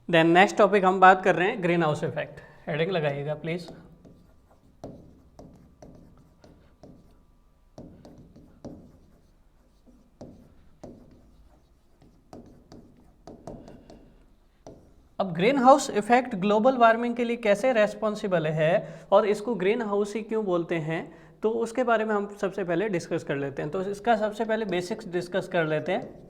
Then next topic हम बात कर रहे हैं ग्रीन हाउस इफेक्ट। हेडिंग लगाइएगा प्लीज। अब green house effect global warming के लिए कैसे रेस्पॉन्सिबल है और इसको ग्रीन हाउस ही क्यों बोलते हैं, तो उसके बारे में हम सबसे पहले डिस्कस कर लेते हैं। तो इसका सबसे पहले बेसिक्स डिस्कस कर लेते हैं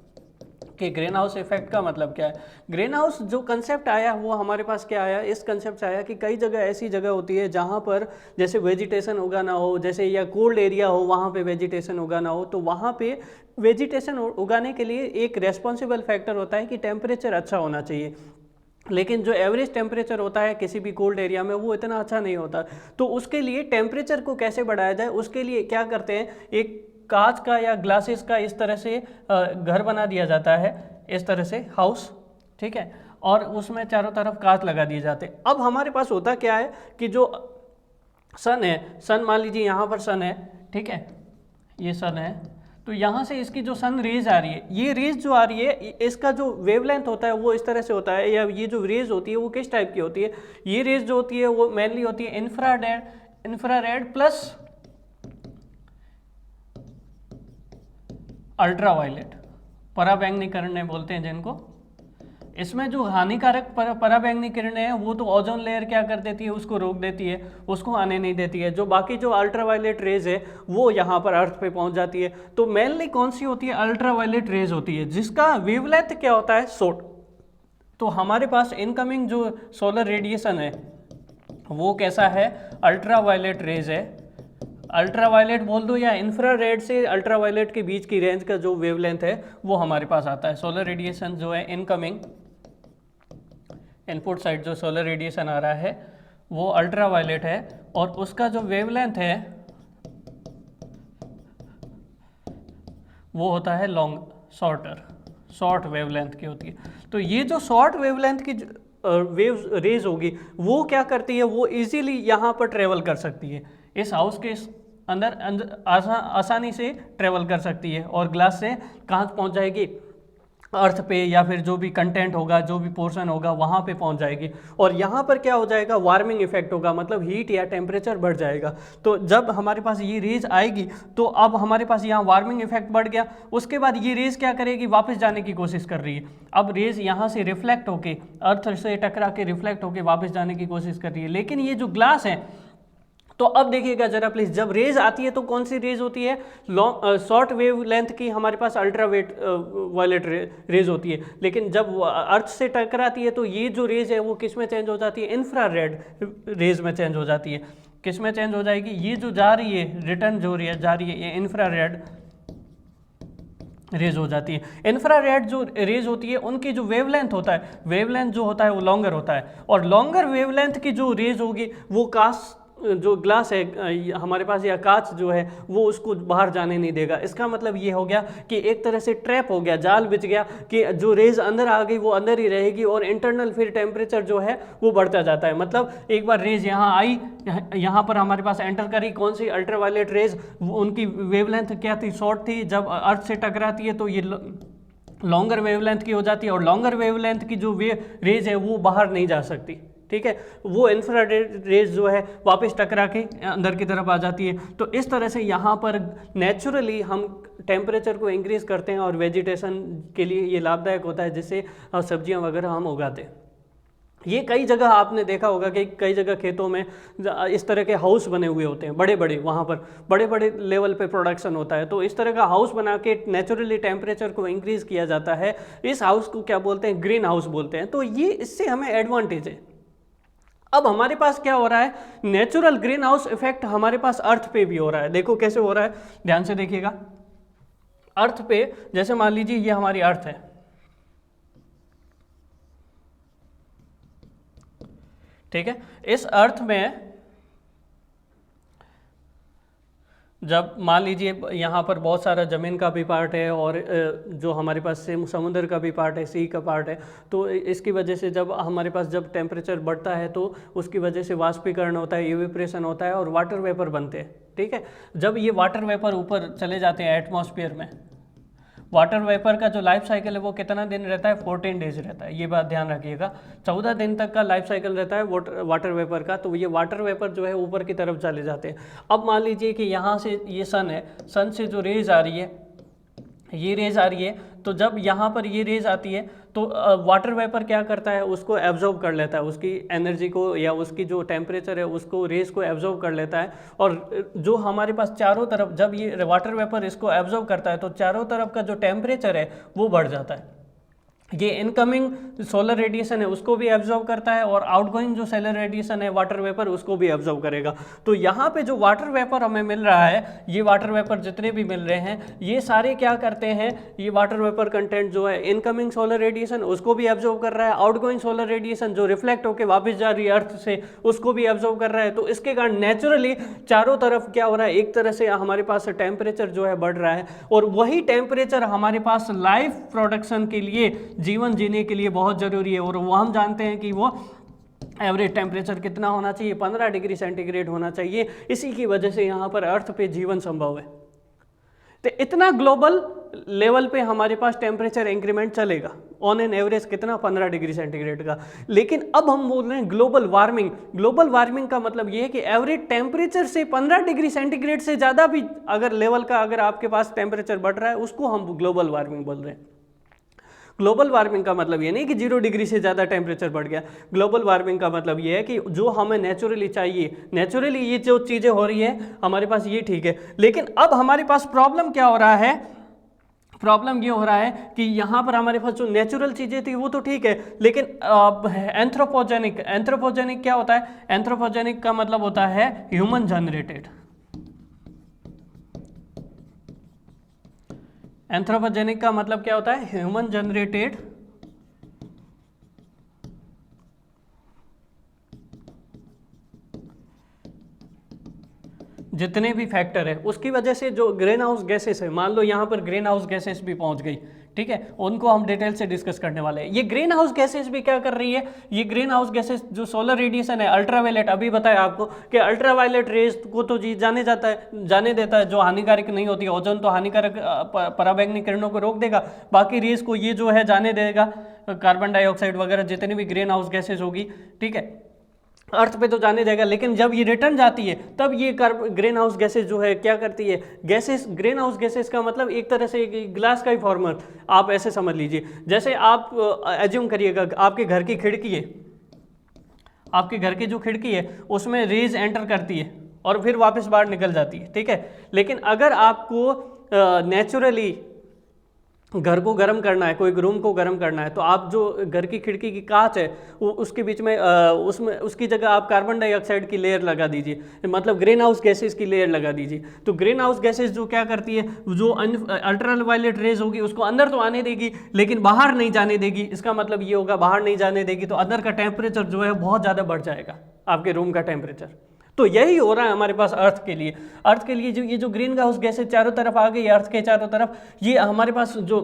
कि ग्रीन हाउस इफेक्ट का मतलब क्या है। ग्रीन हाउस जो कंसेप्ट आया वो हमारे पास क्या आया, इस कंसेप्ट से आया कि कई जगह ऐसी जगह होती है जहाँ पर जैसे वेजिटेशन उगाना हो, जैसे या कोल्ड एरिया हो वहाँ पे वेजिटेशन उगाना हो, तो वहाँ पे वेजिटेशन उगाने के लिए एक रेस्पॉन्सिबल फैक्टर होता है कि टेम्परेचर अच्छा होना चाहिए। लेकिन जो एवरेज टेम्परेचर होता है किसी भी कोल्ड एरिया में वो इतना अच्छा नहीं होता। तो उसके लिए टेम्परेचर को कैसे बढ़ाया जाए, उसके लिए क्या करते हैं, एक कांच का या ग्लासेस का इस तरह से घर बना दिया जाता है, इस तरह से हाउस, ठीक है, और उसमें चारों तरफ कांच लगा दिए जाते हैं। अब हमारे पास होता क्या है कि जो सन है, सन मान लीजिए यहाँ पर सन है, ठीक है, ये सन है, तो यहाँ से इसकी जो सन रेज आ रही है, ये रेज जो आ रही है इसका जो वेवलेंथ होता है वो इस तरह से होता है, या ये जो रेज होती है वो किस टाइप की होती है, ये रेज जो होती है वो मेनली होती है इंफ्रारेड प्लस अल्ट्रावायलेट, पराबैंगनी किरणें बोलते हैं जिनको। इसमें जो हानिकारक पराबैंगनी किरणें हैं वो तो ओजोन लेयर क्या कर देती है, उसको रोक देती है, उसको आने नहीं देती है। जो बाकी जो अल्ट्रावायलेट रेज है वो यहाँ पर अर्थ पे पहुँच जाती है। तो मेनली कौन सी होती है, अल्ट्रावायलेट रेज होती है, जिसका वेवलेंथ क्या होता है, शॉर्ट। तो हमारे पास इनकमिंग जो सोलर रेडिएशन है वो कैसा है, अल्ट्रावायलेट रेज है। अल्ट्रावायलेट बोल दो या इंफ्रारेड से अल्ट्रावायलेट के बीच की रेंज का जो वेवलेंथ है वो हमारे पास आता है। सोलर रेडिएशन जो है इनकमिंग, इनपुट साइड जो सोलर रेडिएशन आ रहा है वो अल्ट्रावायलेट है, और उसका जो वेवलेंथ है वो होता है शॉर्ट वेवलेंथ की होती है। तो ये जो शॉर्ट वेवलेंथ की वेव रेज होगी वो क्या करती है, वो इजीली यहाँ पर ट्रेवल कर सकती है, इस हाउस के अंदर आसानी से ट्रेवल कर सकती है, और ग्लास से कहाँ पहुँच जाएगी, अर्थ पे, या फिर जो भी कंटेंट होगा, जो भी पोर्शन होगा वहाँ पे पहुँच जाएगी। और यहाँ पर क्या हो जाएगा, वार्मिंग इफेक्ट होगा, मतलब हीट या टेम्परेचर बढ़ जाएगा। तो जब हमारे पास ये रेज आएगी तो अब हमारे पास यहाँ वार्मिंग इफेक्ट बढ़ गया। उसके बाद ये रेज क्या करेगी, वापस जाने की कोशिश कर रही है। अब रेज यहाँ से रिफ्लेक्ट होके, अर्थ से टकरा के रिफ्लेक्ट होके वापस जाने की कोशिश कर रही है। लेकिन ये जो ग्लास है, तो अब देखिएगा जरा प्लीज, जब रेज आती है तो कौन सी रेज होती है, शॉर्ट वेव लेंथ की हमारे पास वायलेट रेज होती है। लेकिन जब अर्थ से टकराती है तो ये जो रेज है वो किस में चेंज हो जाती है, इंफ्रारेड रेज में चेंज हो जाती है। किस में चेंज हो जाएगी, ये जो जा रही है, रिटर्न जो जा रही है, ये इंफ्रारेड रेज हो जाती है। इंफ्रारेड जो रेज होती है उनकी जो वेवलेंथ होता है, वेवलेंथ जो होता है वो लॉन्गर होता है, और लॉन्गर वेवलेंथ की जो रेज होगी वो जो ग्लास है हमारे पास या कांच जो है वो उसको बाहर जाने नहीं देगा। इसका मतलब ये हो गया कि एक तरह से ट्रैप हो गया, जाल बिछ गया, कि जो रेज अंदर आ गई वो अंदर ही रहेगी, और इंटरनल फिर टेम्परेचर जो है वो बढ़ता जाता है। मतलब एक बार रेज यहाँ आई, यहाँ पर हमारे पास एंटर करी, कौन सी, अल्ट्रावायलेट रेज, उनकी वेवलेंथ क्या थी, शॉर्ट थी। जब अर्थ से टकराती है तो ये लॉन्गर वेवलेंथ की हो जाती है, और लॉन्गर वेवलेंथ की जो रेज है वो बाहर नहीं जा सकती, ठीक है, वो इंफ्रारेड रेज जो है वापस टकरा के अंदर की तरफ आ जाती है। तो इस तरह से यहाँ पर नेचुरली हम टेम्परेचर को इंक्रीज करते हैं, और वेजिटेशन के लिए ये लाभदायक होता है, जिससे सब्जियाँ वगैरह हम उगाते हैं। ये कई जगह आपने देखा होगा कि कई जगह खेतों में इस तरह के हाउस बने हुए होते हैं, बड़े बड़े, वहाँ पर बड़े बड़े लेवल पे प्रोडक्शन होता है। तो इस तरह का हाउस बना के नेचुरली टेम्परेचर को इंक्रीज किया जाता है। इस हाउस को क्या बोलते हैं, ग्रीन हाउस बोलते हैं। तो ये इससे हमें एडवांटेज है। अब हमारे पास क्या हो रहा है, नेचुरल ग्रीन हाउस इफेक्ट हमारे पास अर्थ पे भी हो रहा है। देखो कैसे हो रहा है, ध्यान से देखिएगा। अर्थ पे, जैसे मान लीजिए ये हमारी अर्थ है, ठीक है, इस अर्थ में जब मान लीजिए यहाँ पर बहुत सारा ज़मीन का भी पार्ट है, और जो हमारे पास से समुद्र का भी पार्ट है, सी का पार्ट है, तो इसकी वजह से जब हमारे पास जब टेम्परेचर बढ़ता है तो उसकी वजह से वाष्पीकरण होता है, इवेपोरेशन होता है, और वाटर वेपर बनते हैं, ठीक है। जब ये वाटर वेपर ऊपर चले जाते हैं एटमॉस्फेयर में, वाटर वेपर का जो लाइफ साइकिल है वो कितना दिन रहता है, 14 डेज रहता है, ये बात ध्यान रखिएगा। 14 दिन तक का लाइफ साइकिल रहता है वाटर वेपर का। तो ये वाटर वेपर जो है ऊपर की तरफ चले जाते हैं। अब मान लीजिए कि यहाँ से ये सन है, सन से जो रेज आ रही है, ये रेज आ रही है, तो जब यहाँ पर ये रेज आती है तो वाटर वेपर क्या करता है, उसको एब्जॉर्ब कर लेता है, उसकी एनर्जी को या उसकी जो टेम्परेचर है उसको, रेज को एब्जॉर्ब कर लेता है। और जो हमारे पास चारों तरफ, जब ये वाटर वेपर इसको एब्जॉर्ब करता है तो चारों तरफ का जो टेम्परेचर है वो बढ़ जाता है। ये इनकमिंग सोलर रेडिएशन है उसको भी एब्जॉर्ब करता है, और आउटगोइंग जो सोलर रेडिएशन है वाटर वेपर उसको भी एब्जॉर्ब करेगा। तो यहाँ पे जो वाटर वेपर हमें मिल रहा है, ये वाटर वेपर जितने भी मिल रहे हैं, ये सारे क्या करते हैं, ये वाटर वेपर कंटेंट जो है इनकमिंग सोलर रेडिएशन उसको भी एब्जॉर्ब कर रहा है, आउटगोइंग सोलर रेडिएशन जो रिफ्लेक्ट होकर वापस जा रही है अर्थ से उसको भी एब्जॉर्ब कर रहा है। तो इसके कारण नेचुरली चारों तरफ क्या हो रहा है, एक तरह से हमारे पास टेम्परेचर जो है बढ़ रहा है, और वही टेम्परेचर हमारे पास लाइफ प्रोडक्शन के लिए, जीवन जीने के लिए बहुत ज़रूरी है। और वो हम जानते हैं कि वो एवरेज टेम्परेचर कितना होना चाहिए, 15 डिग्री सेंटीग्रेड होना चाहिए। इसी की वजह से यहाँ पर अर्थ पे जीवन संभव है। तो इतना ग्लोबल लेवल पे हमारे पास टेम्परेचर इंक्रीमेंट चलेगा, ऑन एन एवरेज कितना, 15 डिग्री सेंटीग्रेड का। लेकिन अब हम बोल रहे हैं ग्लोबल वार्मिंग। ग्लोबल वार्मिंग का मतलब ये है कि एवरेज टेम्परेचर से 15 डिग्री सेंटीग्रेड से ज़्यादा भी अगर लेवल का अगर आपके पास टेम्परेचर बढ़ रहा है उसको हम ग्लोबल वार्मिंग बोल रहे हैं। ग्लोबल वार्मिंग का मतलब ये नहीं कि 0 डिग्री से ज़्यादा टेम्परेचर बढ़ गया। ग्लोबल वार्मिंग का मतलब ये है कि जो हमें नेचुरली चाहिए, नेचुरली ये जो चीज़ें हो रही है हमारे पास ये ठीक है। लेकिन अब हमारे पास प्रॉब्लम क्या हो रहा है, प्रॉब्लम ये हो रहा है कि यहाँ पर हमारे पास जो नेचुरल चीज़ें थी वो तो ठीक है, लेकिन एंथ्रोपोजेनिक, एंथ्रोपोजेनिक क्या होता है, एंथ्रोपोजेनिक का मतलब होता है ह्यूमन जनरेटेड। एंथ्रोपोजेनिक का मतलब क्या होता है, ह्यूमन जनरेटेड जितने भी फैक्टर है उसकी वजह से जो ग्रीन हाउस गैसेस है, मान लो यहाँ पर ग्रीन हाउस गैसेस भी पहुँच गई, ठीक है, उनको हम डिटेल से डिस्कस करने वाले हैं। ये ग्रीन हाउस गैसेस भी क्या कर रही है, ये ग्रीन हाउस गैसेस जो सोलर रेडिएशन है, अल्ट्रावायलेट, अभी बताया आपको कि अल्ट्रावायलेट रेज को तो जी जाने देता है, जो हानिकारक नहीं होती है। ओजोन तो हानिकारक पराबैंगनी किरणों को रोक देगा, बाकी रेज को ये जो है जाने देगा, कार्बन डाइऑक्साइड वगैरह जितनी भी ग्रीन हाउस गैसेज होगी, ठीक है, अर्थ पे तो जाने जाएगा। लेकिन जब ये रिटर्न जाती है तब ये ग्रीन हाउस गैसेस जो है क्या करती है, गैसेस, ग्रीन हाउस गैसेस का मतलब एक तरह से ग्लास का ही फॉर्मर आप ऐसे समझ लीजिए। जैसे आप एज्यूम करिएगा आपके घर की खिड़की है, आपके घर की जो खिड़की है उसमें रेज एंटर करती है और फिर वापस बाहर निकल जाती है, ठीक है। लेकिन अगर आपको नेचुरली घर को गर्म करना है, कोई रूम को गर्म करना है, तो आप जो घर की खिड़की की कांच है वो उसके बीच में उसमें उसकी जगह आप कार्बन डाइऑक्साइड की लेयर लगा दीजिए, मतलब ग्रीन हाउस गैसेस की लेयर लगा दीजिए। तो ग्रीन हाउस गैसेस जो क्या करती है, जो अल्ट्रावायलेट रेज होगी उसको अंदर तो आने देगी लेकिन बाहर नहीं जाने देगी। इसका मतलब ये होगा बाहर नहीं जाने देगी तो अंदर का टेम्परेचर जो है बहुत ज़्यादा बढ़ जाएगा, आपके रूम का टेम्परेचर। तो यही हो रहा है हमारे पास अर्थ के लिए। अर्थ के लिए जो ये जो ग्रीन हाउस गैसेज चारों तरफ आ गई, अर्थ के चारों तरफ, ये हमारे पास जो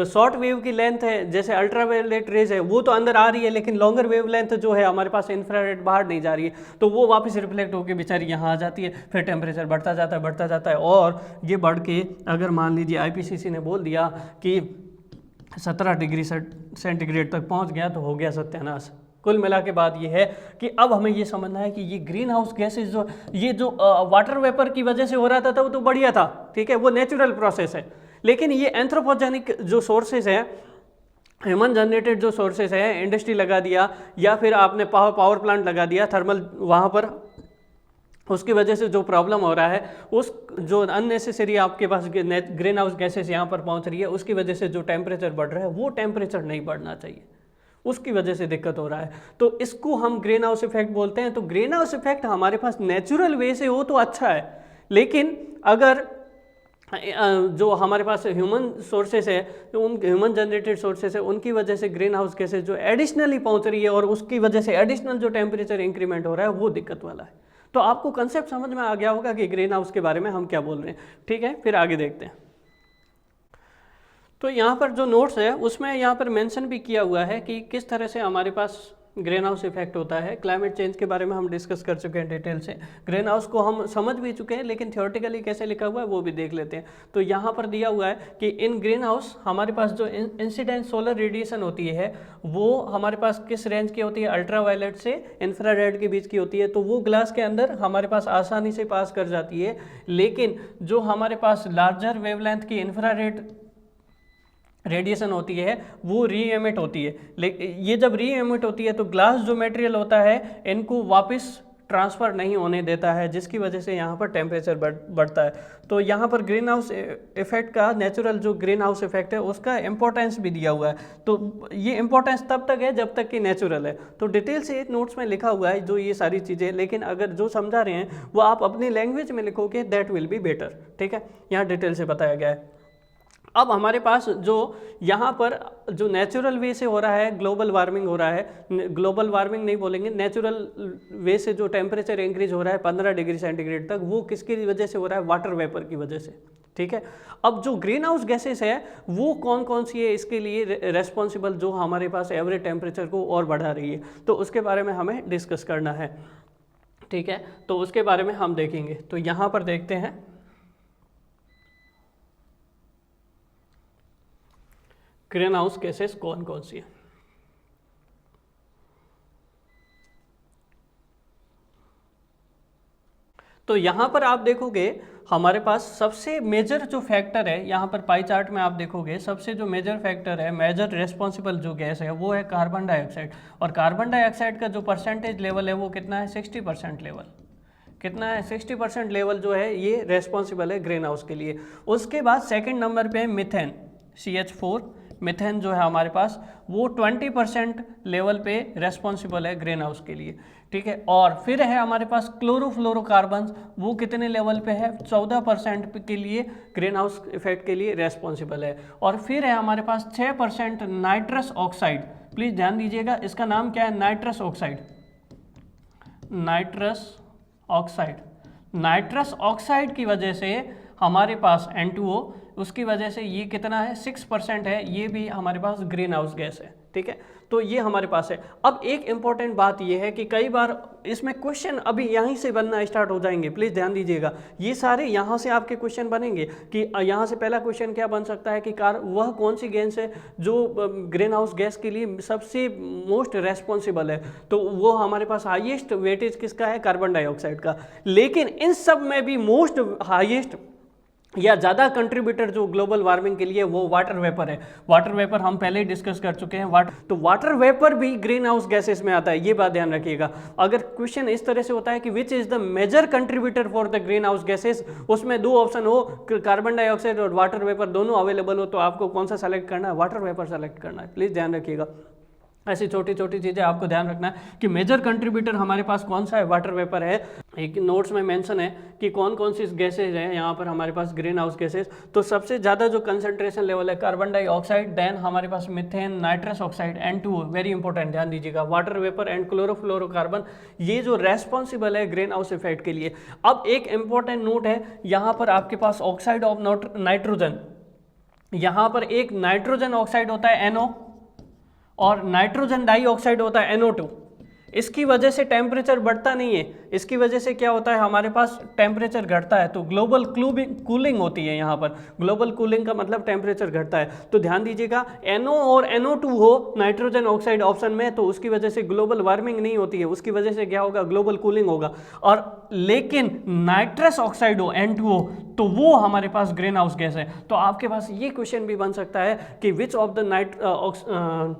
शॉर्ट वेव की लेंथ है, जैसे अल्ट्रावायलेट रेज है वो तो अंदर आ रही है, लेकिन लॉन्गर वेव लेंथ जो है हमारे पास इंफ्रारेड बाहर नहीं जा रही है, तो वो वापस रिफ्लेक्ट होकर बेचारी यहाँ आ जाती है, फिर टेम्परेचर बढ़ता जाता है। और ये बढ़ के अगर मान लीजिए IPCC ने बोल दिया कि 17 डिग्री सेंटीग्रेड तक पहुँच गया तो हो गया सत्यानाश। कुल मिला के बात ये है कि अब हमें ये समझना है कि ये ग्रीन हाउस गैसेज जो ये जो वाटर वेपर की वजह से हो रहा था वो तो बढ़िया था, ठीक है, वो नेचुरल प्रोसेस है। लेकिन ये एंथ्रोपोजेनिक जो सोर्सेज है, ह्यूमन जनरेटेड जो सोर्सेज है, इंडस्ट्री लगा दिया या फिर आपने पावर प्लांट लगा दिया थर्मल वहाँ पर, उसकी वजह से जो प्रॉब्लम हो रहा है, उस जो अननेसेसरी आपके पास ग्रीन हाउस गैसेस यहाँ पर पहुँच रही है, उसकी वजह से जो टेम्परेचर बढ़ रहा है वो टेम्परेचर नहीं बढ़ना चाहिए, उसकी वजह से दिक्कत हो रहा है। तो इसको हम ग्रीन हाउस इफेक्ट बोलते हैं। तो ग्रीन हाउस इफेक्ट हमारे पास नेचुरल वे से हो तो अच्छा है, लेकिन अगर जो हमारे पास ह्यूमन सोर्सेस है, तो उन ह्यूमन जनरेटेड सोर्सेस है, उनकी वजह से ग्रीन हाउस गैसेस जो एडिशनली पहुंच रही है और उसकी वजह से एडिशनल जो टेम्परेचर इंक्रीमेंट हो रहा है वो दिक्कत वाला है। तो आपको कंसेप्ट समझ में आ गया होगा कि ग्रीन हाउस के बारे में हम क्या बोल रहे हैं, ठीक है। फिर आगे देखते हैं। तो यहाँ पर जो नोट्स है उसमें यहाँ पर मेंशन भी किया हुआ है कि किस तरह से हमारे पास ग्रीन हाउस इफेक्ट होता है। क्लाइमेट चेंज के बारे में हम डिस्कस कर चुके हैं डिटेल से, ग्रीन हाउस को हम समझ भी चुके हैं, लेकिन थियोरेटिकली कैसे लिखा हुआ है वो भी देख लेते हैं। तो यहाँ पर दिया हुआ है कि इन ग्रीन हाउस हमारे पास जो इंसिडेंट सोलर रेडिएशन होती है वो हमारे पास किस रेंज की होती है, अल्ट्रावायलेट से इंफ्रारेड के बीच की होती है। तो वो ग्लास के अंदर हमारे पास आसानी से पास कर जाती है, लेकिन जो हमारे पास लार्जर वेवलेंथ की इंफ्रारेड रेडिएशन होती है वो री एमिट होती है। लेकिन ये जब री एमिट होती है तो ग्लास जो मटेरियल होता है इनको वापस ट्रांसफ़र नहीं होने देता है, जिसकी वजह से यहाँ पर टेम्परेचर बढ़ता है। तो यहाँ पर ग्रीन हाउस इफेक्ट का, नेचुरल जो ग्रीन हाउस इफेक्ट है उसका इंपॉर्टेंस भी दिया हुआ है। तो ये इंपॉर्टेंस तब तक है जब तक कि नेचुरल है। तो डिटेल से नोट्स में लिखा हुआ है जो ये सारी चीज़ें, लेकिन अगर जो समझा रहे हैं वो आप अपनी लैंग्वेज में लिखोगे दैट विल बी बेटर। ठीक है, यहाँ डिटेल से बताया गया है। अब हमारे पास जो यहाँ पर जो नेचुरल वे से हो रहा है, ग्लोबल वार्मिंग हो रहा है, ग्लोबल वार्मिंग नहीं बोलेंगे, नेचुरल वे से जो टेम्परेचर इंक्रीज हो रहा है 15 डिग्री सेंटीग्रेड तक, वो किसकी वजह से हो रहा है, वाटर वेपर की वजह से। ठीक है, अब जो ग्रीन हाउस गैसेस है वो कौन कौन सी है इसके लिए रेस्पॉन्सिबल, जो हमारे पास एवरेज टेम्परेचर को और बढ़ा रही है, तो उसके बारे में हमें डिस्कस करना है। ठीक है, तो उसके बारे में हम देखेंगे। तो यहाँ पर देखते हैं ग्रीन हाउस गैसेस कौन कौन सी है। तो यहाँ पर आप देखोगे हमारे पास सबसे मेजर जो फैक्टर है, यहाँ पर पाई चार्ट में आप देखोगे सबसे जो मेजर फैक्टर है, मेजर रेस्पॉन्सिबल जो गैस है वो है कार्बन डाइऑक्साइड। और कार्बन डाइऑक्साइड का जो परसेंटेज लेवल है वो कितना है, 60% लेवल। कितना है, 60% लेवल जो है ये रेस्पॉन्सिबल है ग्रीन हाउस के लिए। उसके बाद सेकंड नंबर पे है मिथेन, CH4। मिथेन जो है हमारे पास वो 20% लेवल पे रेस्पॉन्सिबल है ग्रीन हाउस के लिए। ठीक है, और फिर है हमारे पास क्लोरोफ्लोरोकार्बन, वो कितने लेवल पे है, 14% के लिए ग्रीन हाउस इफेक्ट के लिए रेस्पॉन्सिबल है। और फिर है हमारे पास 6% नाइट्रस ऑक्साइड। प्लीज़ ध्यान दीजिएगा, इसका नाम क्या है, nitrous oxide. Nitrous oxide, nitrous oxide की वजह से हमारे पास N2O, उसकी वजह से ये कितना है, 6% है, ये भी हमारे पास ग्रीन हाउस गैस है। ठीक है, तो ये हमारे पास है। अब एक इम्पॉर्टेंट बात ये है कि कई बार इसमें क्वेश्चन अभी यहीं से बनना स्टार्ट हो जाएंगे, प्लीज़ ध्यान दीजिएगा। ये सारे यहाँ से आपके क्वेश्चन बनेंगे कि यहाँ से पहला क्वेश्चन क्या बन सकता है कि वह कौन सी गैस है जो ग्रीन हाउस गैस के लिए सबसे मोस्ट रेस्पॉन्सिबल है। तो वो हमारे पास हाईएस्ट वेटेज किसका है, कार्बन डाइऑक्साइड का। लेकिन इन सब में भी मोस्ट हाईएस्ट या ज़्यादा कंट्रीब्यूटर जो ग्लोबल वार्मिंग के लिए वो वाटर वेपर है। वाटर वेपर हम पहले ही डिस्कस कर चुके हैं। तो वाटर वेपर भी ग्रीन हाउस गैसेस में आता है, ये बात ध्यान रखिएगा। अगर क्वेश्चन इस तरह से होता है कि which is the major contributor for the green house gases, उसमें दो ऑप्शन हो, कार्बन डाइऑक्साइड और वाटर वेपर दोनों अवेलेबल हो, तो आपको कौन सा सेलेक्ट करना है, वाटर वेपर सेलेक्ट करना है। प्लीज़ ध्यान रखिएगा, ऐसी छोटी छोटी चीज़ें आपको ध्यान रखना है कि मेजर कंट्रीब्यूटर हमारे पास कौन सा है, वाटर वेपर है। एक नोट्स में मेंशन है कि कौन कौन सी गैसेज हैं यहाँ पर हमारे पास ग्रीन हाउस गैसेज। तो सबसे ज़्यादा जो कंसंट्रेशन लेवल है कार्बन डाइऑक्साइड, देन हमारे पास methane, nitrous oxide, N2O, very important, ध्यान दीजिएगा, वाटर वेपर एंड क्लोरोफ्लोरोकार्बन, ये जो रेस्पॉन्सिबल है ग्रीन हाउस इफेक्ट के लिए। अब एक इंपॉर्टेंट नोट है, यहाँ पर आपके पास ऑक्साइड ऑफ नाइट्रोजन, यहाँ पर एक नाइट्रोजन ऑक्साइड होता है NO और नाइट्रोजन डाइऑक्साइड होता है NO2। इसकी वजह से टेम्परेचर बढ़ता नहीं है, इसकी वजह से क्या होता है, हमारे पास टेम्परेचर घटता है। तो ग्लोबल कूलिंग होती है यहाँ पर। ग्लोबल कूलिंग का मतलब टेम्परेचर घटता है। तो ध्यान दीजिएगा, NO और NO2 हो नाइट्रोजन ऑक्साइड ऑप्शन में, तो उसकी वजह से ग्लोबल वार्मिंग नहीं होती है, उसकी वजह से क्या होगा, ग्लोबल कूलिंग होगा। और लेकिन नाइट्रस ऑक्साइड हो N2O, तो वो हमारे पास ग्रीन हाउस गैस है। तो आपके पास ये क्वेश्चन भी बन सकता है कि which of the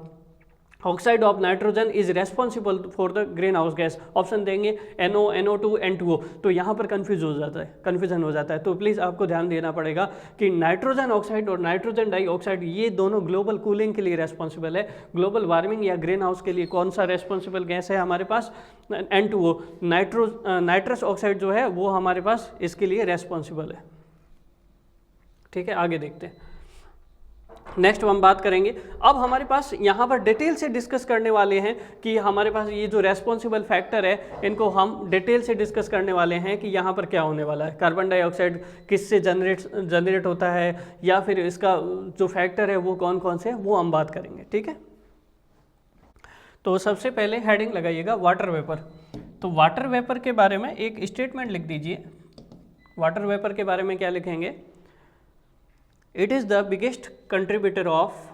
oxide of nitrogen is responsible for the green house gas. Option देंगे NO, NO2, N2O, तो यहाँ पर कन्फ्यूजन हो जाता है। तो प्लीज़ आपको ध्यान देना पड़ेगा कि नाइट्रोजन ऑक्साइड और नाइट्रोजन डाइऑक्साइड ये दोनों ग्लोबल कूलिंग के लिए रेस्पॉन्सिबल है। ग्लोबल वार्मिंग या ग्रीन हाउस के लिए कौन सा रेस्पॉन्सिबल गैस है हमारे पास, N2O। नाइट्रस ऑक्साइड जो है वो हमारे पास इसके लिए रेस्पॉन्सिबल है। ठीक है, आगे देखते हैं, नेक्स्ट हम बात करेंगे। अब हमारे पास यहाँ पर डिटेल से डिस्कस करने वाले हैं कि हमारे पास ये जो रेस्पॉन्सिबल फैक्टर है इनको हम डिटेल से डिस्कस करने वाले हैं कि यहाँ पर क्या होने वाला है, कार्बन डाइऑक्साइड किससे जनरेट होता है, या फिर इसका जो फैक्टर है वो कौन कौन से है वो हम बात करेंगे। ठीक है, तो सबसे पहले हेडिंग लगाइएगा वाटर वेपर। तो वाटर वेपर के बारे में एक स्टेटमेंट लिख दीजिए। वाटर वेपर के बारे में क्या लिखेंगे? It is the biggest contributor of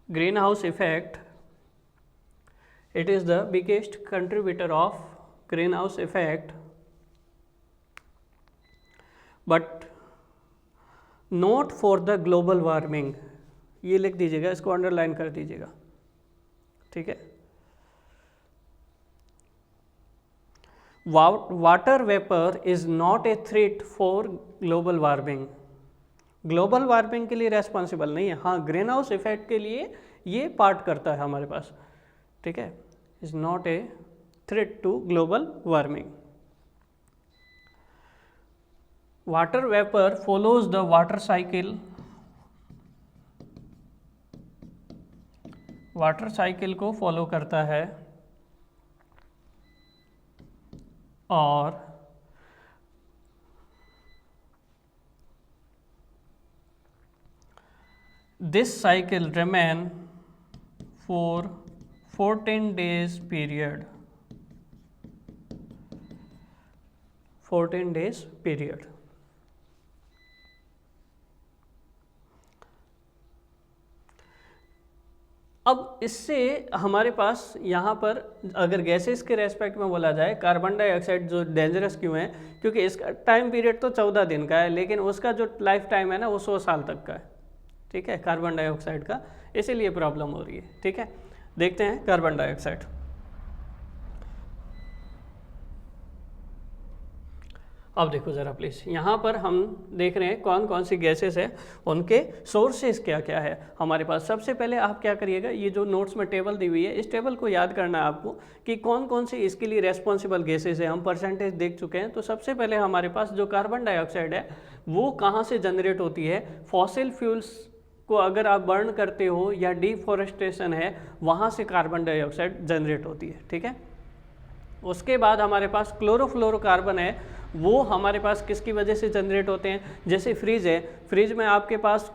green house effect. It is the biggest contributor of greenhouse effect, but not for the global warming। ये लिख दीजिएगा, इसको अंडरलाइन कर दीजिएगा, ठीक है। Water vapour is not a threat for global warming. Global warming के लिए रेस्पॉन्सिबल नहीं है, हाँ ग्रीन हाउस इफेक्ट के लिए ये पार्ट करता है हमारे पास, ठीक है। Is not a threat to global warming. Water vapour follows the water cycle. Water cycle को फॉलो करता है और this cycle remain for 14 days period। 14 days period। अब इससे हमारे पास यहाँ पर अगर गैसेस के रेस्पेक्ट में बोला जाए, कार्बन डाइऑक्साइड जो डेंजरस क्यों है, क्योंकि इसका टाइम पीरियड तो 14 दिन का है, लेकिन उसका जो लाइफ टाइम है ना वो 100 साल तक का है, ठीक है, कार्बन डाइऑक्साइड का, इसीलिए प्रॉब्लम हो रही है, ठीक है। देखते हैं कार्बन डाइऑक्साइड। अब देखो ज़रा प्लीज़, यहाँ पर हम देख रहे हैं कौन कौन सी गैसेस है, उनके सोर्सेस क्या क्या है हमारे पास। सबसे पहले आप क्या करिएगा, ये जो नोट्स में टेबल दी हुई है, इस टेबल को याद करना है आपको कि कौन कौन सी इसके लिए रेस्पॉन्सिबल गैसेस है। हम परसेंटेज देख चुके हैं। तो सबसे पहले हमारे पास जो कार्बन डाइऑक्साइड है वो कहाँ से जनरेट होती है? फॉसिल फ्यूल्स को अगर आप बर्न करते हो या डिफॉरेस्टेशन है, वहाँ से कार्बन डाइऑक्साइड जनरेट होती है, ठीक है। उसके बाद हमारे पास क्लोरोफ्लोरोकार्बन है, वो हमारे पास किसकी वजह से जनरेट होते हैं? जैसे फ्रिज है, फ्रिज में आपके पास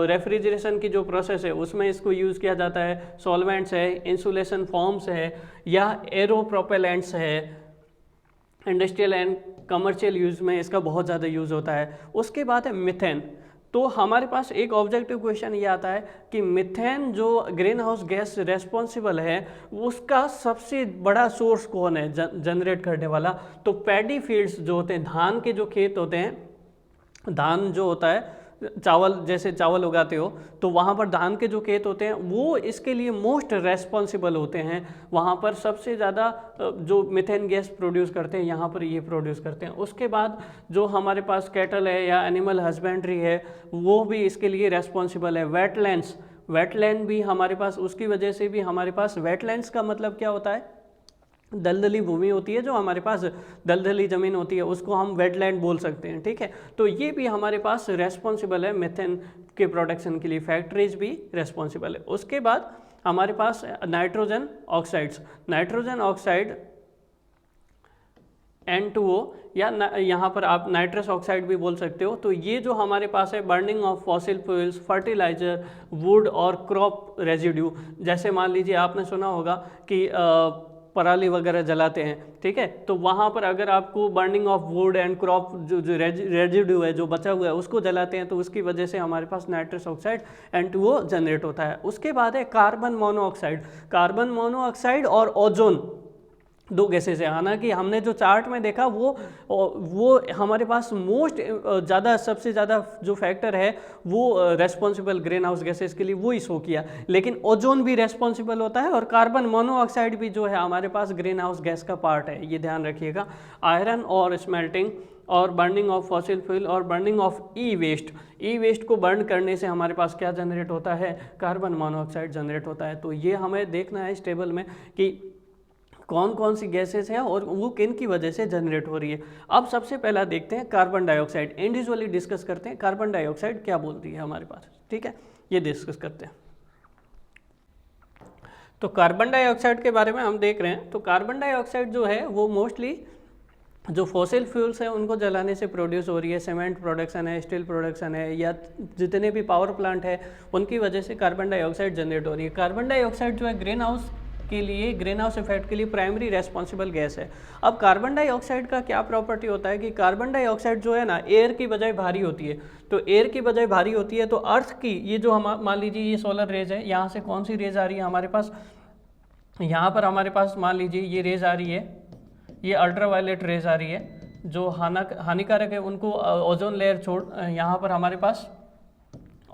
रेफ्रिजरेशन की जो प्रोसेस है उसमें इसको यूज़ किया जाता है। सॉल्वेंट्स है, इंसुलेशन फॉर्म्स है, या एरो प्रोपेलेंट्स है, इंडस्ट्रियल एंड कमर्शियल यूज़ में इसका बहुत ज़्यादा यूज़ होता है। उसके बाद है मीथेन। तो हमारे पास एक ऑब्जेक्टिव क्वेश्चन ये आता है कि मीथेन जो ग्रीन हाउस गैस रेस्पॉन्सिबल है, उसका सबसे बड़ा सोर्स कौन है जनरेट करने वाला? तो पैडी फील्ड्स जो होते हैं, धान के जो खेत होते हैं, धान जो होता है, चावल जैसे चावल उगाते हो तो वहाँ पर धान के जो खेत होते हैं वो इसके लिए मोस्ट रेस्पॉन्सिबल होते हैं। वहाँ पर सबसे ज़्यादा जो मीथेन गैस प्रोड्यूस करते हैं, यहाँ पर ये प्रोड्यूस करते हैं। उसके बाद जो हमारे पास कैटल है या एनिमल हस्बेंड्री है, वो भी इसके लिए रेस्पॉन्सिबल है। वेटलैंड्स, वेटलैंड भी हमारे पास, उसकी वजह से भी हमारे पास, वेटलैंड्स का मतलब क्या होता है? दलदली भूमि होती है, जो हमारे पास दलदली ज़मीन होती है उसको हम वेटलैंड बोल सकते हैं, ठीक है। तो ये भी हमारे पास रेस्पॉन्सिबल है मीथेन के प्रोडक्शन के लिए, फैक्ट्रीज भी रेस्पॉन्सिबल है। उसके बाद हमारे पास nitrogen oxides, nitrogen oxide N2O या यहाँ पर आप नाइट्रस ऑक्साइड भी बोल सकते हो। तो ये जो हमारे पास है, burning of fossil fuels, fertiliser, wood और क्रॉप रेजिड्यू, जैसे मान लीजिए आपने सुना होगा कि पराली वगैरह जलाते हैं, ठीक है। तो वहाँ पर अगर आपको burning of would and crop जो रेजिड्यू है, जो बचा हुआ है, उसको जलाते हैं तो उसकी वजह से हमारे पास नाइट्रस ऑक्साइड N2O जनरेट होता है। उसके बाद है कार्बन मोनोऑक्साइड। कार्बन मोनोऑक्साइड और ओजोन, दो गैसेस है। हालांकि हमने जो चार्ट में देखा वो हमारे पास मोस्ट ज़्यादा, सबसे ज़्यादा जो फैक्टर है वो रेस्पॉन्सिबल ग्रीन हाउस गैसेस के लिए वो ही शो किया, लेकिन ओजोन भी रेस्पॉन्सिबल होता है और कार्बन मोनोऑक्साइड भी जो है हमारे पास ग्रीन हाउस गैस का पार्ट है, ये ध्यान रखिएगा। आयरन और स्मेल्टिंग और बर्निंग ऑफ फॉसिल फ्यूल और burning of e waste, e waste को बर्न करने से हमारे पास क्या जनरेट होता है? कार्बन मोनोऑक्साइड जनरेट होता है। तो ये हमें देखना है इस टेबल में कि कौन कौन सी गैसेस हैं और वो किन की वजह से जनरेट हो रही है। अब सबसे पहला देखते हैं कार्बन डाइऑक्साइड, इंडिविजुअली डिस्कस करते हैं कार्बन डाइऑक्साइड क्या बोलती है हमारे पास, ठीक है, ये डिस्कस करते हैं। तो कार्बन डाइऑक्साइड के बारे में हम देख रहे हैं। तो कार्बन डाइऑक्साइड जो है वो मोस्टली जो फॉसिल फ्यूल्स हैं उनको जलाने से प्रोड्यूस हो रही है, सीमेंट प्रोडक्शन है, स्टील प्रोडक्शन है, या जितने भी पावर प्लांट है उनकी वजह से कार्बन डाइऑक्साइड जनरेट हो रही है। कार्बन डाइऑक्साइड जो है ग्रीन हाउस के लिए, ग्रीन हाउस इफेक्ट के लिए प्राइमरी रेस्पॉन्सिबल गैस है। अब कार्बन डाइऑक्साइड का क्या प्रॉपर्टी होता है कि कार्बन डाइऑक्साइड जो है ना एयर की बजाय भारी होती है। तो एयर की बजाय भारी होती है तो अर्थ की ये जो हम मान लीजिए ये सोलर रेज है, यहाँ से कौन सी रेज आ रही है हमारे पास, यहाँ पर हमारे पास मान लीजिए ये रेज आ रही है, ये अल्ट्रावायलेट रेज आ रही है जो हानिकारक है, उनको ओजोन लेयर छोड़, यहाँ पर हमारे पास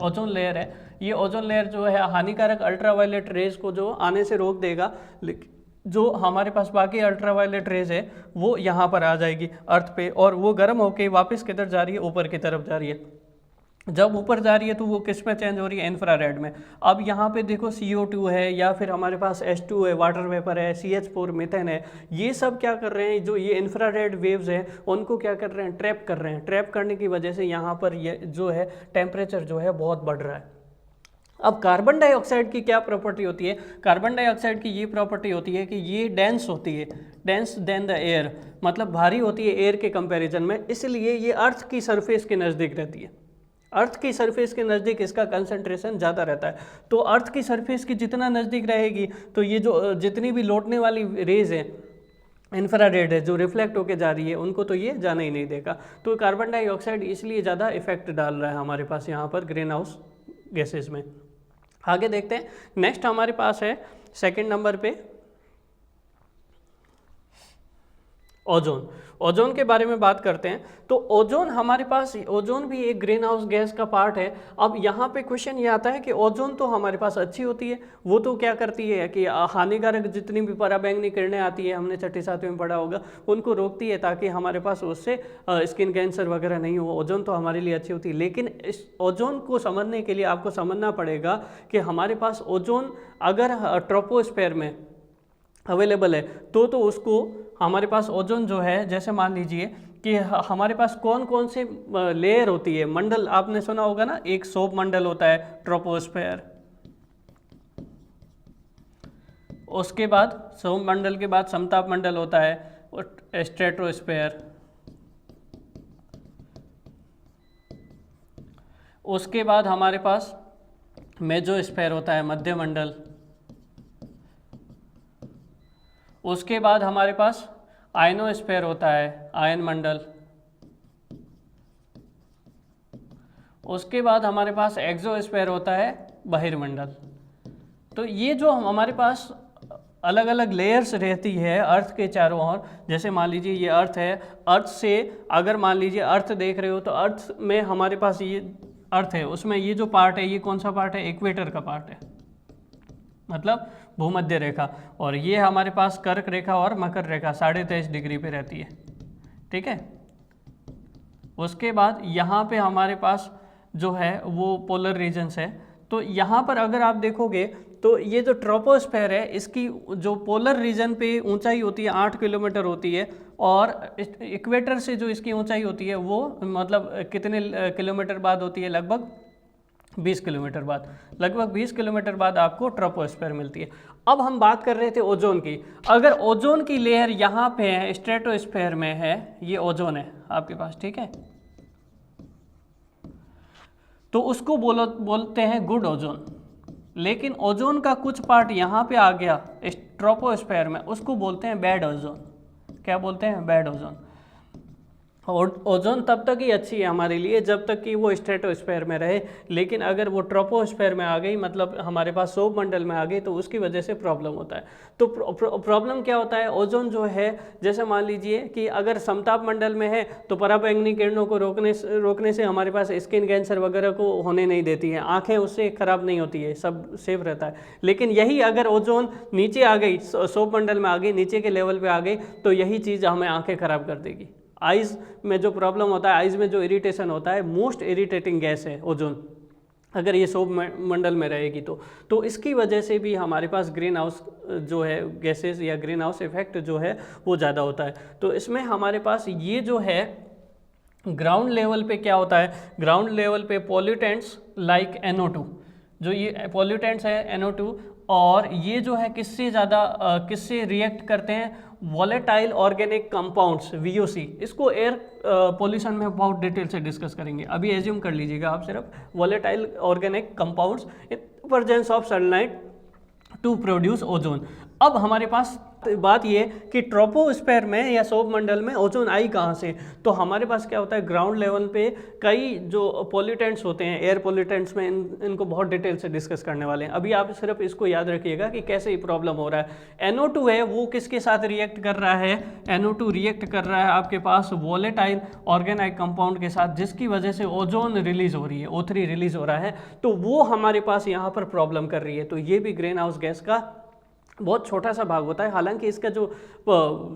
ओजोन लेयर है, ये ओजोन लेयर जो है हानिकारक अल्ट्रावायलेट रेज को जो आने से रोक देगा, जो हमारे पास बाकी अल्ट्रावायलेट रेज है वो यहाँ पर आ जाएगी अर्थ पे, और वो गर्म होके वापस किधर जा रही है, ऊपर की तरफ जा रही है। जब ऊपर जा रही है तो वो किस में चेंज हो रही है, इंफ्रारेड में। अब यहाँ पे देखो CO2 है, या फिर हमारे पास H2 है, वाटर वेपर है, CH4 मीथेन है, ये सब क्या कर रहे हैं, जो ये इंफ्रारेड वेव्स हैं उनको क्या कर रहे हैं, ट्रैप कर रहे हैं। ट्रैप करने की वजह से यहाँ पर ये जो है टेम्परेचर जो है बहुत बढ़ रहा है। अब कार्बन डाइऑक्साइड की क्या प्रॉपर्टी होती है, कार्बन डाइऑक्साइड की ये प्रॉपर्टी होती है कि ये डेंस होती है, डेंस देन द एयर, मतलब भारी होती है एयर के कंपैरिजन में, इसलिए ये अर्थ की सरफेस के नज़दीक रहती है। अर्थ की सरफेस के नज़दीक इसका कंसंट्रेशन ज़्यादा रहता है। तो अर्थ की सरफेस की जितना नज़दीक रहेगी तो ये जो जितनी भी लौटने वाली रेज है, इंफ्रारेड है, जो रिफ्लेक्ट होके जा रही है, उनको तो ये जाना ही नहीं देगा। तो कार्बन डाइऑक्साइड इसलिए ज़्यादा इफेक्ट डाल रहा है हमारे पास यहाँ पर ग्रीन हाउस गैसेज में। आगे देखते हैं, नेक्स्ट हमारे पास है सेकंड नंबर पे ओजोन। ओजोन के बारे में बात करते हैं तो ओजोन हमारे पास, ओजोन भी एक ग्रीन हाउस गैस का पार्ट है। अब यहाँ पे क्वेश्चन ये आता है कि ओजोन तो हमारे पास अच्छी होती है, वो तो क्या करती है कि हानिकारक जितनी भी पराबैंगनी किरणें आती है, हमने छठी सातवीं में पढ़ा होगा, उनको रोकती है ताकि हमारे पास उससे स्किन कैंसर वगैरह नहीं हो। ओजोन तो हमारे लिए अच्छी होती है, लेकिन इस ओजोन को समझने के लिए आपको समझना पड़ेगा कि हमारे पास ओजोन अगर ट्रोपोस्फेयर में अवेलेबल है तो उसको हमारे पास ओजोन जो है, जैसे मान लीजिए कि हमारे पास कौन कौन से लेयर होती है, मंडल आपने सुना होगा ना, एक सोप मंडल होता है ट्रोपोस्फेयर, उसके बाद सोप मंडल के बाद समताप मंडल होता है और स्ट्रेटोस्फेयर, उसके बाद हमारे पास मेजोस्फेयर होता है मध्य मंडल, उसके बाद हमारे पास आयनोस्फेयर होता है आयन मंडल, उसके बाद हमारे पास एक्सोस्फेयर होता है बहिर्मंडल। तो ये जो हमारे पास अलग अलग लेयर्स रहती है अर्थ के चारों ओर, जैसे मान लीजिए ये अर्थ है, अर्थ से अगर मान लीजिए अर्थ देख रहे हो तो अर्थ में हमारे पास ये अर्थ है, उसमें ये जो पार्ट है ये कौन सा पार्ट है, इक्वेटर का पार्ट है, मतलब भूमध्य रेखा, और ये हमारे पास कर्क रेखा और मकर रेखा 23.5 डिग्री पे रहती है, ठीक है। उसके बाद यहाँ पे हमारे पास जो है वो पोलर रीजन्स है। तो यहाँ पर अगर आप देखोगे तो ये जो ट्रोपोस्फेयर है इसकी जो पोलर रीजन पे ऊंचाई होती है 8 किलोमीटर होती है, और इक्वेटर से जो इसकी ऊंचाई होती है वो मतलब कितने किलोमीटर बाद होती है, लगभग 20 किलोमीटर बाद, लगभग 20 किलोमीटर बाद आपको ट्रोपोस्फेयर मिलती है। अब हम बात कर रहे थे ओजोन की, अगर ओजोन की लेयर यहाँ पे है, स्ट्रेटोस्फेयर में है, ये ओजोन है आपके पास, ठीक है, तो उसको बोलते हैं गुड ओजोन। लेकिन ओजोन का कुछ पार्ट यहाँ पे आ गया ट्रोपोस्फेयर में, उसको बोलते हैं बैड ओजोन। क्या बोलते हैं, बैड ओजोन। ओजोन तब तक ही अच्छी है हमारे लिए जब तक कि वो स्ट्रेटोस्फेयर में रहे, लेकिन अगर वो ट्रोपोस्फेयर में आ गई, मतलब हमारे पास सौर मंडल में आ गई, तो उसकी वजह से प्रॉब्लम होता है। तो प्रॉब्लम क्या होता है, ओजोन जो है, जैसे मान लीजिए कि अगर समताप मंडल में है तो पराबैंगनी किरणों को रोकने से हमारे पास स्किन कैंसर वगैरह को होने नहीं देती है, आँखें उससे खराब नहीं होती है, सब सेफ रहता है। लेकिन यही अगर ओजोन नीचे आ गई, सौर मंडल में आ गई, नीचे के लेवल पर आ गई, तो यही चीज़ हमें आँखें खराब कर देगी। आइज़ में जो प्रॉब्लम होता है, आइज़ में जो इरिटेशन होता है, मोस्ट इरिटेटिंग गैस है ओजोन, अगर ये सौर मंडल में रहेगी तो इसकी वजह से भी हमारे पास ग्रीन हाउस जो है गैसेस या ग्रीन हाउस इफेक्ट जो है वो ज़्यादा होता है। तो इसमें हमारे पास ये जो है ग्राउंड लेवल पे क्या होता है, ग्राउंड लेवल पे पॉल्यूटेंट्स लाइक NO2, जो ये पॉल्यूटेंट्स है NO2, और ये जो है किससे ज़्यादा किससे रिएक्ट करते हैं, वॉलेटाइल ऑर्गेनिक कंपाउंड्स VOC। इसको एयर पोल्यूशन में बहुत डिटेल से डिस्कस करेंगे, अभी एज्यूम कर लीजिएगा आप सिर्फ volatile organic compounds in presence of sunlight to produce ozone. अब हमारे पास बात ये कि ट्रोपोस्फेयर में या सौर मंडल में ओजोन आई कहाँ से, तो हमारे पास क्या होता है, ग्राउंड लेवल पे कई जो पोल्यूटेंट्स होते हैं, एयर पोल्यूटेंट्स में इनको बहुत डिटेल से डिस्कस करने वाले हैं। अभी आप सिर्फ इसको याद रखिएगा कि कैसे ये प्रॉब्लम हो रहा है। NO2 है वो किसके साथ रिएक्ट कर रहा है, NO2 रिएक्ट कर रहा है आपके पास वॉलेटाइल ऑर्गेनाइक कंपाउंड के साथ, जिसकी वजह से ओजोन रिलीज हो रही है, O3 रिलीज हो रहा है, तो वो हमारे पास यहाँ पर प्रॉब्लम कर रही है। तो ये भी ग्रीन हाउस गैस का बहुत छोटा सा भाग होता है, हालांकि इसका जो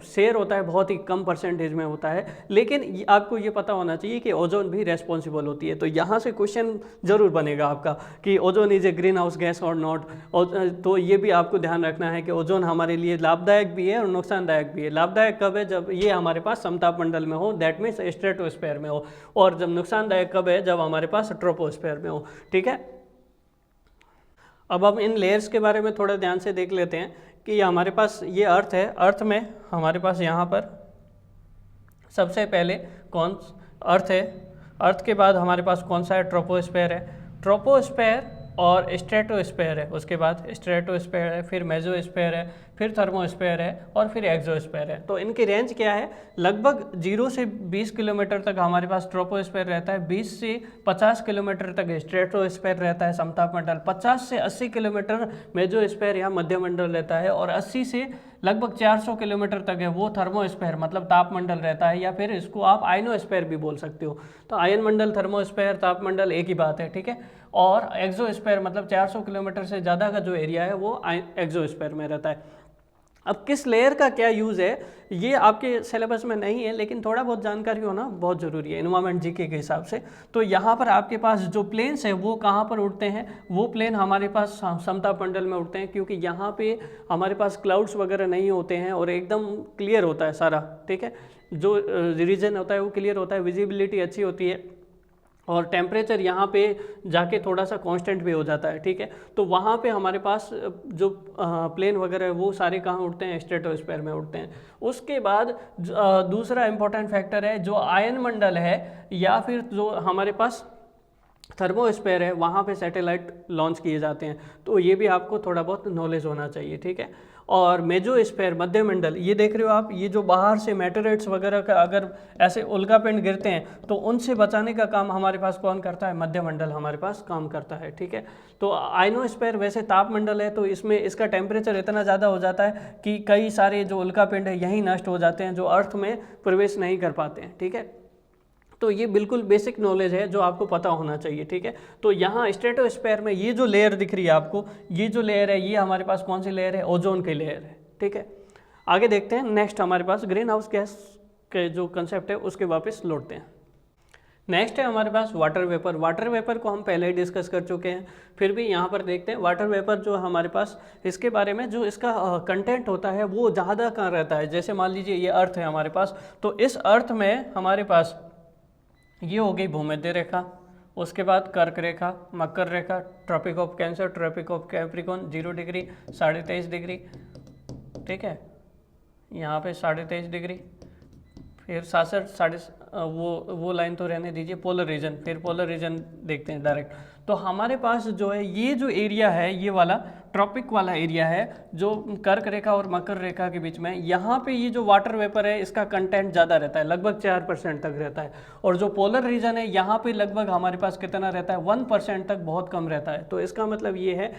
शेयर होता है बहुत ही कम परसेंटेज में होता है, लेकिन आपको ये पता होना चाहिए कि ओजोन भी रेस्पॉन्सिबल होती है। तो यहाँ से क्वेश्चन जरूर बनेगा आपका कि ozone is a green house gas और नॉट। तो ये भी आपको ध्यान रखना है कि ओजोन हमारे लिए लाभदायक भी है और नुकसानदायक भी है। लाभदायक कब है, जब ये हमारे पास समताप मंडल में हो, दैट मीन्स स्ट्रेटोस्फेयर में हो, और जब नुकसानदायक कब है, जब हमारे पास ट्रोपोस्फेयर में हो। ठीक है, अब हम इन लेयर्स के बारे में थोड़ा ध्यान से देख लेते हैं कि ये हमारे पास ये अर्थ है, अर्थ में हमारे पास यहाँ पर सबसे पहले कौन अर्थ है, अर्थ के बाद हमारे पास कौन सा है, ट्रोपोस्फेयर है, ट्रोपोस्फेयर और स्ट्रेटोस्फेयर है, उसके बाद स्ट्रेटोस्फेयर है, फिर मेसोस्फेयर है, फिर थर्मोस्फेयर है और फिर एक्सोस्फेयर है। तो इनकी रेंज क्या है, लगभग 0 से 20 किलोमीटर तक हमारे पास ट्रोपोस्फेयर रहता है, 20 से 50 किलोमीटर तक स्ट्रेटोस्फेयर रहता है समताप मंडल, 50 से 80 किलोमीटर मेसोस्फेयर या मध्य मंडल रहता है, और 80 से लगभग 400 किलोमीटर तक है वो थर्मोस्फेयर मतलब तापमंडल रहता है, या फिर इसको आप आयनोस्फेयर भी बोल सकते हो। तो आयन मंडल, थर्मोस्फेयर, तापमंडल एक ही बात है, ठीक है। और एक्सोस्फेयर मतलब 400 किलोमीटर से ज़्यादा का जो एरिया है वो एक्सोस्फेयर में रहता है। अब किस लेयर का क्या यूज़ है ये आपके सिलेबस में नहीं है, लेकिन थोड़ा बहुत जानकारी होना बहुत ज़रूरी है एनवायरमेंट जीके के हिसाब से। तो यहाँ पर आपके पास जो प्लेन्स है वो कहाँ पर उड़ते हैं, वो प्लेन हमारे पास समताप मंडल में उड़ते हैं, क्योंकि यहाँ पे हमारे पास क्लाउड्स वगैरह नहीं होते हैं और एकदम क्लियर होता है सारा, ठीक है। जो रीजन होता है वो क्लियर होता है, विजिबिलिटी अच्छी होती है, और टेम्परेचर यहाँ पे जाके थोड़ा सा कांस्टेंट भी हो जाता है, ठीक है। तो वहाँ पे हमारे पास जो प्लेन वगैरह है वो सारे कहाँ उड़ते हैं, स्ट्रेटोस्फेयर में उड़ते हैं। उसके बाद दूसरा इम्पोर्टेंट फैक्टर है जो आयन मंडल है या फिर जो हमारे पास थर्मोस्फेयर है, वहाँ पे सैटेलाइट लॉन्च किए जाते हैं। तो ये भी आपको थोड़ा बहुत नॉलेज होना चाहिए, ठीक है। और मेसोस्फेयर मध्य मंडल, ये देख रहे हो आप, ये जो बाहर से मेटेराइट्स वगैरह का अगर ऐसे उल्कापिंड गिरते हैं तो उनसे बचाने का काम हमारे पास कौन करता है, मध्य मंडल हमारे पास काम करता है, ठीक है। तो आयनोस्फेयर वैसे ताप मंडल है, तो इसमें इसका टेम्परेचर इतना ज़्यादा हो जाता है कि कई सारे जो उल्कापिंड है यहीं नष्ट हो जाते हैं, जो अर्थ में प्रवेश नहीं कर पाते हैं, ठीक है। तो ये बिल्कुल बेसिक नॉलेज है जो आपको पता होना चाहिए, ठीक है। तो यहाँ स्ट्रेटोस्फेयर में ये जो लेयर दिख रही है आपको, ये जो लेयर है ये हमारे पास कौन सी लेयर है, ओजोन की लेयर है, ठीक है। आगे देखते हैं नेक्स्ट हमारे पास ग्रीन हाउस गैस के जो कंसेप्ट है उसके वापस लौटते हैं। नेक्स्ट है हमारे पास वाटर वेपर। वाटर वेपर को हम पहले ही डिस्कस कर चुके हैं, फिर भी यहाँ पर देखते हैं वाटर वेपर जो हमारे पास, इसके बारे में जो इसका कंटेंट होता है वो ज़्यादा कहाँ रहता है। जैसे मान लीजिए ये अर्थ है हमारे पास, तो इस अर्थ में हमारे पास ये हो गई भूमध्य रेखा, उसके बाद कर्क रेखा, मकर रेखा, tropic of cancer, tropic of capricorn 0 degree, 23.5 degree, ठीक है। यहाँ पे 23.5 डिग्री, फिर 67 वो लाइन तो रहने दीजिए, पोलर रीजन, फिर पोलर रीजन देखते हैं डायरेक्ट। तो हमारे पास जो है ये जो एरिया है ये वाला ट्रॉपिक वाला एरिया है जो कर्क रेखा और मकर रेखा के बीच में, यहाँ पे ये जो वाटर वेपर है इसका कंटेंट ज़्यादा रहता है, लगभग 4% तक रहता है। और जो पोलर रीजन है यहाँ पे लगभग हमारे पास कितना रहता है, 1% तक, बहुत कम रहता है। तो इसका मतलब ये है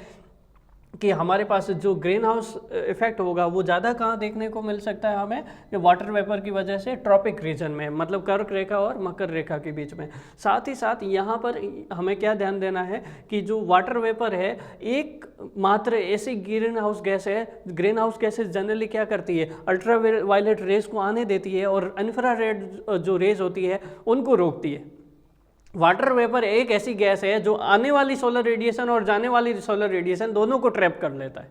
कि हमारे पास जो ग्रीन हाउस इफेक्ट होगा वो ज़्यादा कहाँ देखने को मिल सकता है हमें, कि वाटर वेपर की वजह से ट्रॉपिक रीजन में, मतलब कर्क रेखा और मकर रेखा के बीच में। साथ ही साथ यहाँ पर हमें क्या ध्यान देना है कि जो वाटर वेपर है एक मात्र ऐसी ग्रीन हाउस गैस है, ग्रीन हाउस गैसेस जनरली क्या करती है, अल्ट्रा वायलेट रेज को आने देती है और इंफ्रारेड जो रेज होती है उनको रोकती है। वाटर वेपर एक ऐसी गैस है जो आने वाली सोलर रेडिएशन और जाने वाली सोलर रेडिएशन दोनों को ट्रैप कर लेता है।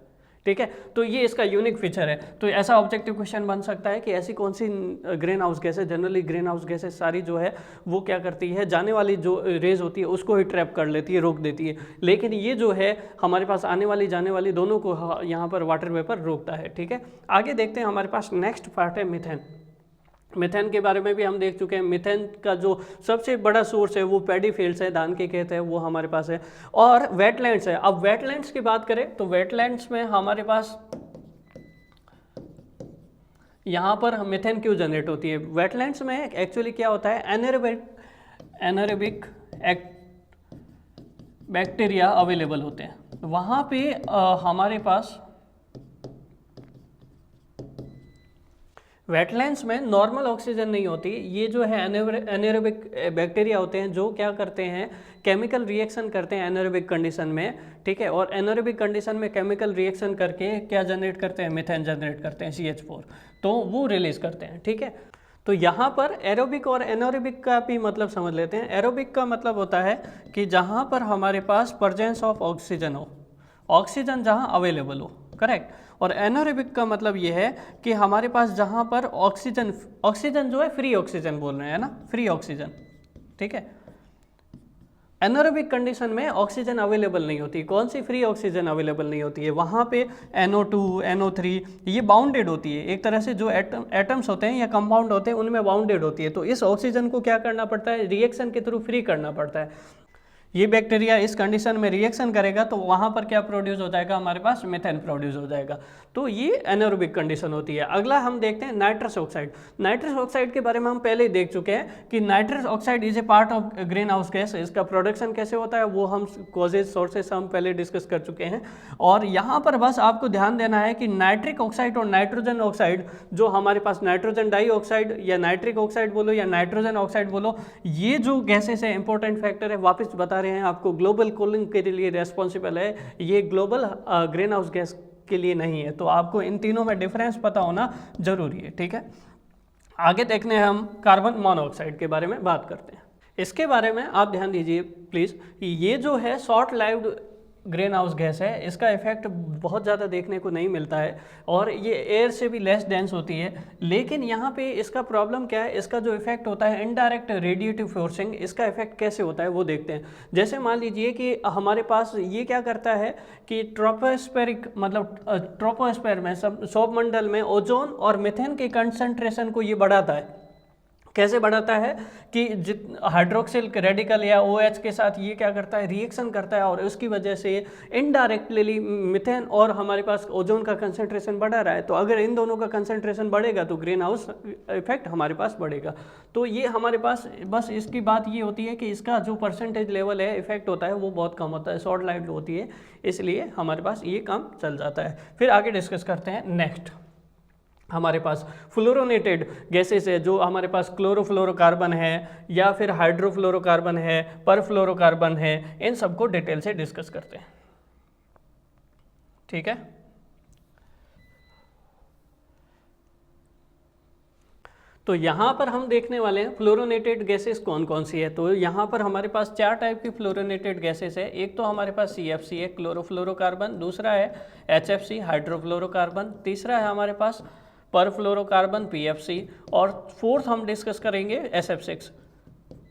ठीक है। तो ये इसका यूनिक फीचर है। तो ऐसा ऑब्जेक्टिव क्वेश्चन बन सकता है कि ऐसी कौन सी ग्रीन हाउस गैस है, जनरली ग्रीन हाउस गैसेस सारी जो है वो क्या करती है, जाने वाली जो रेज होती है उसको ही ट्रैप कर लेती है, रोक देती है, लेकिन ये जो है हमारे पास आने वाली जाने वाली दोनों को यहाँ पर वाटर वेपर रोकता है। ठीक है, आगे देखते हैं हमारे पास नेक्स्ट पार्ट है मीथेन। मीथेन के बारे में भी हम देख चुके हैं। मीथेन का जो सबसे बड़ा सोर्स है वो पैडी फील्ड्स है, धान के खेत है, वो हमारे पास है, और वेटलैंड्स है। अब वेटलैंड्स की बात करें तो वेटलैंड्स में हमारे पास यहाँ पर मीथेन क्यों जनरेट होती है। वेटलैंड्स में एक्चुअली क्या होता है, एनारोबिक बैक्टीरिया अवेलेबल होते हैं। वहाँ पे हमारे पास वेटलैंड्स में नॉर्मल ऑक्सीजन नहीं होती, ये जो है एनारोबिक बैक्टीरिया होते हैं जो क्या करते हैं, केमिकल रिएक्शन करते हैं एनारोबिक कंडीशन में। ठीक है, और एनारोबिक कंडीशन में केमिकल रिएक्शन करके क्या जनरेट करते हैं, मीथेन जनरेट करते हैं, CH4, तो वो रिलीज करते हैं। ठीक है, तो यहाँ पर एरोबिक और एनारोबिक का भी मतलब समझ लेते हैं। एरोबिक का मतलब होता है कि जहाँ पर हमारे पास प्रेजेंस ऑफ ऑक्सीजन हो, ऑक्सीजन जहाँ अवेलेबल हो, करेक्ट। और एनारोबिक का मतलब ये है कि हमारे पास जहाँ पर ऑक्सीजन जो है फ्री ऑक्सीजन बोल रहे हैं ना, फ्री ऑक्सीजन। ठीक है, एनारोबिक कंडीशन में ऑक्सीजन अवेलेबल नहीं होती। कौन सी फ्री ऑक्सीजन अवेलेबल नहीं होती है, वहाँ पे NO2 NO3 ये बाउंडेड होती है, एक तरह से जो एटम्स होते हैं या कंपाउंड होते हैं उनमें बाउंडेड होती है। तो इस ऑक्सीजन को क्या करना पड़ता है, रिएक्शन के थ्रू फ्री करना पड़ता है। ये बैक्टीरिया इस कंडीशन में रिएक्शन करेगा तो वहाँ पर क्या प्रोड्यूस हो जाएगा, हमारे पास मीथेन प्रोड्यूस हो जाएगा। तो ये एनारोबिक कंडीशन होती है। अगला हम देखते हैं नाइट्रस ऑक्साइड। नाइट्रस ऑक्साइड के बारे में हम पहले ही देख चुके हैं कि nitrous oxide is a part of green house gas. इसका प्रोडक्शन कैसे होता है वो हम कॉजेज सोर्सेस हम पहले डिस्कस कर चुके हैं। और यहाँ पर बस आपको ध्यान देना है कि नाइट्रिक ऑक्साइड और नाइट्रोजन ऑक्साइड, जो हमारे पास नाइट्रोजन डाइऑक्साइड या नाइट्रिक ऑक्साइड बोलो या नाइट्रोजन ऑक्साइड बोलो, ये जो गैसेस है इंपॉर्टेंट फैक्टर है, वापस बता रहे हैं आपको, ग्लोबल कूलिंग के लिए रेस्पॉन्सिबल है, ये ग्लोबल ग्रीन हाउस गैस के लिए नहीं है। तो आपको इन तीनों में डिफरेंस पता होना जरूरी है। ठीक है, आगे देखने हैं हम कार्बन मोनोऑक्साइड के बारे में बात करते हैं। इसके बारे में आप ध्यान दीजिए प्लीज़, ये जो है short lived green house gas है, इसका इफेक्ट बहुत ज़्यादा देखने को नहीं मिलता है और ये एयर से भी लेस डेंस होती है। लेकिन यहाँ पे इसका प्रॉब्लम क्या है, इसका जो इफेक्ट होता है इनडायरेक्ट रेडिएटिव फोर्सिंग, इसका इफेक्ट कैसे होता है वो देखते हैं। जैसे मान लीजिए कि हमारे पास ये क्या करता है कि ट्रोपोस्फेरिक मतलब ट्रोपोस्फेयर में सौरमंडल में ओजोन और मीथेन के कंसंट्रेशन को ये बढ़ाता है। कैसे बढ़ाता है कि हाइड्रोक्सिल रेडिकल या OH के साथ ये क्या करता है, रिएक्शन करता है, और उसकी वजह से इनडायरेक्टली मीथेन और हमारे पास ओजोन का कंसंट्रेशन बढ़ा रहा है। तो अगर इन दोनों का कंसंट्रेशन बढ़ेगा तो ग्रीन हाउस इफेक्ट हमारे पास बढ़ेगा। तो ये हमारे पास बस इसकी बात ये होती है कि इसका जो परसेंटेज लेवल है इफेक्ट होता है वो बहुत कम होता है, शॉर्ट लाइव्ड होती है, इसलिए हमारे पास ये काम चल जाता है। फिर आगे डिस्कस करते हैं। नेक्स्ट हमारे पास फ्लोरोनेटेड गैसेस है, जो हमारे पास क्लोरोफ्लोरोकार्बन है या फिर हाइड्रोफ्लोरोकार्बन है, परफ्लोरोकार्बन है, इन सबको डिटेल से डिस्कस करते हैं। ठीक है, तो यहाँ पर हम देखने वाले हैं फ्लोरोनेटेड गैसेस कौन कौन सी है। तो यहाँ पर हमारे पास 4 टाइप की फ्लोरोनेटेड गैसेस है। एक तो हमारे पास CFC है, क्लोरोफ्लोरोकार्बन, दूसरा है HFC हाइड्रोफ्लोरोकार्बन, तीसरा है हमारे पास परफ्लोरोकार्बन PFC, और फोर्थ हम डिस्कस करेंगे SF6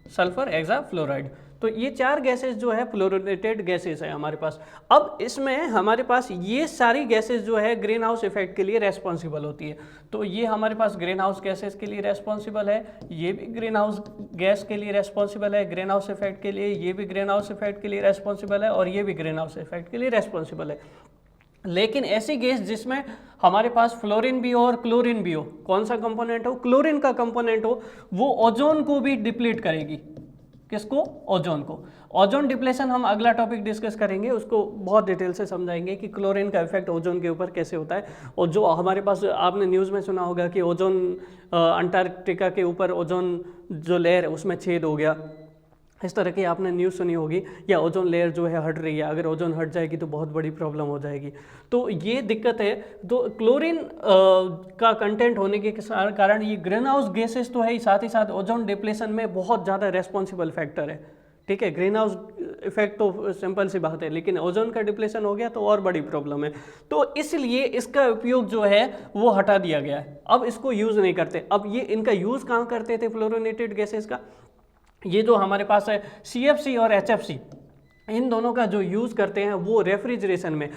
सल्फर हेक्साफ्लोराइड। तो ये 4 गैसेस जो है फ्लोरोनेटेड गैसेस है हमारे पास। अब इसमें हमारे पास ये सारी गैसेस जो है ग्रीन हाउस इफेक्ट के लिए रेस्पॉन्सिबल होती है। तो ये हमारे पास ग्रीन हाउस गैसेस के लिए रेस्पॉन्सिबल है, ये भी ग्रीन हाउस गैस के लिए रेस्पॉन्सिबल है ग्रीन हाउस इफेक्ट के लिए, ये भी ग्रीन हाउस इफेक्ट के लिए रेस्पॉन्सिबल है, और ये भी ग्रीन हाउस इफेक्ट के लिए रेस्पॉन्सिबल है। लेकिन ऐसी गैस जिसमें हमारे पास फ्लोरीन भी हो और क्लोरीन भी हो, कौन सा कंपोनेंट हो, क्लोरीन का कंपोनेंट हो, वो ओजोन को भी डिप्लीट करेगी। किसको, ओजोन को। ओजोन डिप्लेशन हम अगला टॉपिक डिस्कस करेंगे, उसको बहुत डिटेल से समझाएंगे कि क्लोरीन का इफेक्ट ओजोन के ऊपर कैसे होता है। और जो हमारे पास आपने न्यूज़ में सुना होगा कि ओजोन अंटार्कटिका के ऊपर ओजोन जो लेयर है उसमें छेद हो गया, इस तरह की आपने न्यूज़ सुनी होगी, या ओजोन लेयर जो है हट रही है, अगर ओजोन हट जाएगी तो बहुत बड़ी प्रॉब्लम हो जाएगी। तो ये दिक्कत है। तो क्लोरीन का कंटेंट होने के कारण ये ग्रीन हाउस गैसेस तो है ही, साथ ही साथ ओजोन डिप्लेशन में बहुत ज़्यादा रेस्पॉन्सिबल फैक्टर है। ठीक है, ग्रीन हाउस इफेक्ट तो सिंपल सी बात है, लेकिन ओजोन का डिप्लेशन हो गया तो और बड़ी प्रॉब्लम है। तो इसलिए इसका उपयोग जो है वो हटा दिया गया है, अब इसको यूज़ नहीं करते। अब ये इनका यूज़ कहाँ करते थे फ्लोरोनेटेड गैसेस का? ये जो हमारे पास है CFC और HFC, इन दोनों का जो यूज़ करते हैं वो रेफ्रिजरेशन में,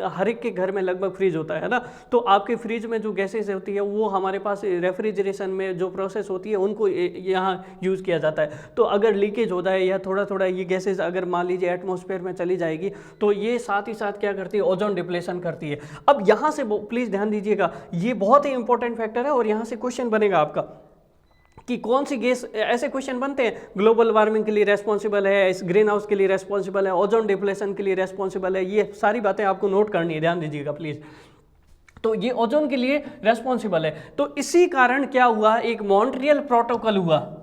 हर एक के घर में लगभग फ्रिज होता है ना, तो आपके फ्रिज में जो गैसेस होती है वो हमारे पास रेफ्रिजरेशन में जो प्रोसेस होती है उनको यहाँ यूज़ किया जाता है। तो अगर लीकेज हो जाए या थोड़ा थोड़ा ये गैसेस अगर मान लीजिए एटमॉस्फेयर में चली जाएगी तो ये साथ ही साथ क्या करती है, ओजोन डिप्लेशन करती है। अब यहाँ से प्लीज़ ध्यान दीजिएगा, ये बहुत ही इंपॉर्टेंट फैक्टर है और यहाँ से क्वेश्चन बनेगा आपका कि कौन सी गैस, ऐसे क्वेश्चन बनते हैं, ग्लोबल वार्मिंग के लिए रेस्पॉन्सिबल है, इस ग्रीन हाउस के लिए रेस्पॉन्सिबल है, ओजोन डिप्लेशन के लिए रेस्पॉन्सिबल है, ये सारी बातें आपको नोट करनी है, ध्यान दीजिएगा प्लीज़। तो ये ओजोन के लिए रेस्पॉन्सिबल है। तो इसी कारण क्या हुआ, एक मॉन्ट्रियल प्रोटोकॉल हुआ।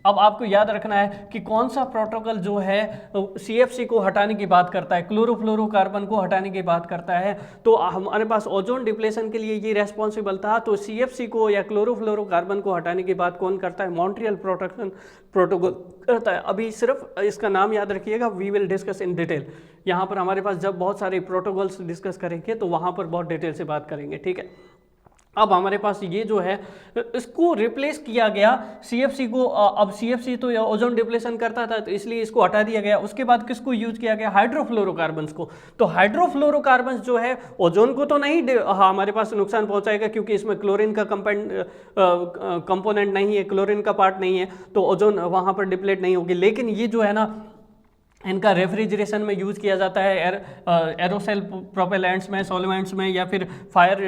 अब आपको याद रखना है कि कौन सा प्रोटोकॉल जो है CFC को हटाने की बात करता है, क्लोरोफ्लोरोकार्बन को हटाने की बात करता है। तो हमारे पास ओजोन डिप्लेशन के लिए ये रेस्पॉन्सिबल था, तो CFC को या क्लोरोफ्लोरोकार्बन को हटाने की बात कौन करता है, मॉन्ट्रियल प्रोटोकॉल करता है। अभी सिर्फ इसका नाम याद रखिएगा, we will discuss in detail. यहाँ पर हमारे पास जब बहुत सारे प्रोटोकॉल्स डिस्कस करेंगे तो वहाँ पर बहुत डिटेल से बात करेंगे, ठीक है। अब हमारे पास ये जो है इसको रिप्लेस किया गया CFC को। अब CFC तो ओजोन डिप्लेशन करता था तो इसलिए इसको हटा दिया गया। उसके बाद किसको यूज किया गया, हाइड्रोफ्लोरोकार्बन्स को। तो हाइड्रोफ्लोरोकार्बन्स जो है ओजोन को तो नहीं हमारे पास नुकसान पहुंचाएगा, क्योंकि इसमें क्लोरीन का कंपोनेंट नहीं है, क्लोरीन का पार्ट नहीं है, तो ओजोन वहां पर डिप्लेट नहीं होगी। लेकिन ये जो है ना, इनका रेफ्रिजरेशन में यूज़ किया जाता है, एरोसेल प्रोपेलेंट्स में, सॉल्वेंट्स में, या फिर फायर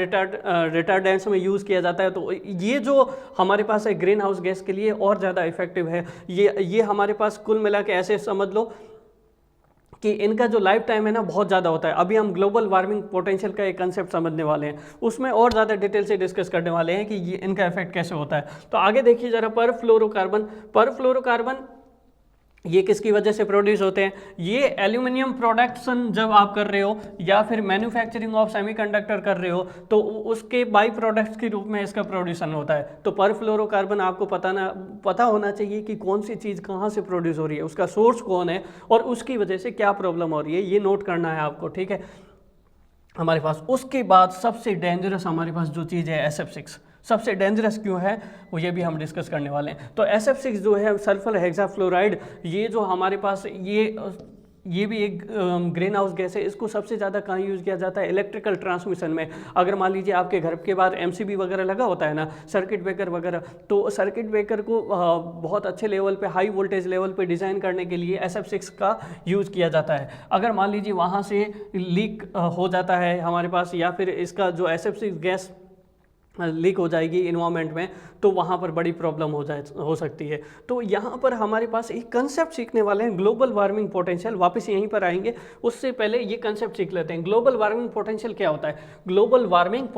रिटार्डेंट्स में यूज़ किया जाता है। तो ये जो हमारे पास है ग्रीन हाउस गैस के लिए और ज़्यादा इफेक्टिव है। ये हमारे पास कुल मिला के ऐसे समझ लो कि इनका जो लाइफ टाइम है ना बहुत ज़्यादा होता है। अभी हम ग्लोबल वार्मिंग पोटेंशियल का एक कंसेप्ट समझने वाले हैं, उसमें और ज़्यादा डिटेल से डिस्कस करने वाले हैं कि ये इनका इफेक्ट कैसे होता है। तो आगे देखिए ज़रा, परफ्लोरोकार्बन ये किसकी वजह से प्रोड्यूस होते हैं, ये एल्यूमिनियम प्रोडक्शन जब आप कर रहे हो या फिर मैन्युफैक्चरिंग ऑफ सेमीकंडक्टर कर रहे हो तो उसके बाई प्रोडक्ट्स के रूप में इसका प्रोड्यूसन होता है। तो परफ्लोरोकार्बन आपको पता होना चाहिए कि कौन सी चीज़ कहाँ से प्रोड्यूस हो रही है, उसका सोर्स कौन है और उसकी वजह से क्या प्रॉब्लम हो रही है, ये नोट करना है आपको, ठीक है हमारे पास। उसके बाद सबसे डेंजरस हमारे पास जो चीज़ है SF6। सबसे डेंजरस क्यों है वो ये भी हम डिस्कस करने वाले हैं। तो SF6 जो है सल्फर हेक्साफ्लोराइड, ये जो हमारे पास ये भी एक ग्रीन हाउस गैस है। इसको सबसे ज़्यादा कहाँ यूज़ किया जाता है, इलेक्ट्रिकल ट्रांसमिशन में। अगर मान लीजिए आपके घर के बाहर MCB वगैरह लगा होता है ना, सर्किट ब्रेकर वगैरह, तो सर्किट ब्रेकर को बहुत अच्छे लेवल पे, हाई वोल्टेज लेवल पे डिज़ाइन करने के लिए SF6 का यूज़ किया जाता है। अगर मान लीजिए वहाँ से लीक हो जाता है हमारे पास, या फिर इसका जो SF6 गैस लीक हो जाएगी इन्वायरमेंट में, तो वहाँ पर बड़ी प्रॉब्लम हो सकती है। तो यहाँ पर हमारे पास एक कंसेप्ट सीखने वाले हैं, ग्लोबल वार्मिंग पोटेंशियल। वापस यहीं पर आएंगे, उससे पहले ये कंसेप्ट सीख लेते हैं। ग्लोबल वार्मिंग पोटेंशियल क्या होता है? ग्लोबल वार्मिंग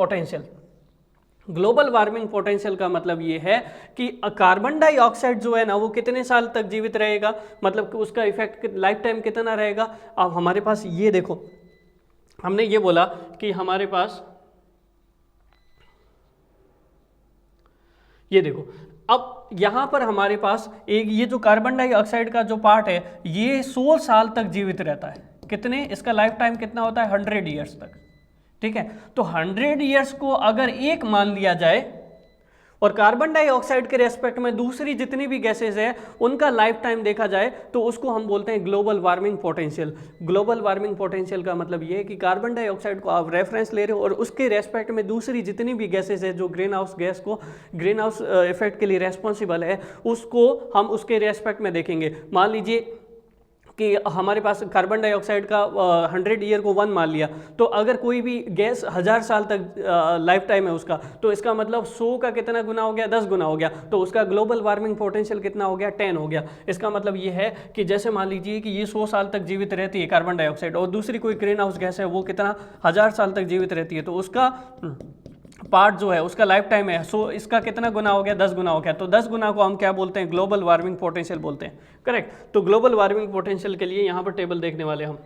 पोटेंशियल का मतलब ये है कि कार्बन डाइऑक्साइड जो है ना वो कितने साल तक जीवित रहेगा, मतलब कि उसका इफेक्ट लाइफ टाइम कितना रहेगा। अब हमारे पास ये देखो, हमने ये बोला कि हमारे पास ये देखो, अब यहाँ पर हमारे पास एक ये जो कार्बन डाइऑक्साइड का जो पार्ट है ये 100 साल तक जीवित रहता है। कितने, इसका लाइफ टाइम कितना होता है, 100 ईयर्स तक, ठीक है। तो 100 ईयर्स को अगर एक मान लिया जाए और कार्बन डाइऑक्साइड के रेस्पेक्ट में दूसरी जितनी भी गैसेज है उनका लाइफ टाइम देखा जाए तो उसको हम बोलते हैं global warming potential. Global warming potential का मतलब ये है कि कार्बन डाइऑक्साइड को आप रेफरेंस ले रहे हो और उसके रेस्पेक्ट में दूसरी जितनी भी गैसेज है जो ग्रीन हाउस गैस को, ग्रीन हाउस इफेक्ट के लिए रेस्पॉन्सिबल है, उसको हम उसके रेस्पेक्ट में देखेंगे। मान लीजिए कि हमारे पास कार्बन डाइऑक्साइड का 100 ईयर को 1 मान लिया, तो अगर कोई भी गैस 1000 साल तक लाइफ टाइम है उसका, तो इसका मतलब 100 का कितना गुना हो गया, 10 गुना हो गया, तो उसका ग्लोबल वार्मिंग पोटेंशियल कितना हो गया, 10 हो गया। इसका मतलब ये है कि जैसे मान लीजिए कि ये 100 साल तक जीवित रहती है कार्बन डाइऑक्साइड, और दूसरी कोई ग्रीन हाउस गैस है वो कितना 1000 साल तक जीवित रहती है, तो उसका पार्ट जो है उसका लाइफ टाइम है, सो इसका कितना गुना हो गया, 10 गुना हो गया। तो 10 गुना को हम क्या बोलते हैं, ग्लोबल वार्मिंग पोटेंशियल बोलते हैं, करेक्ट। तो ग्लोबल वार्मिंग पोटेंशियल के लिए यहाँ पर टेबल देखने वाले हम।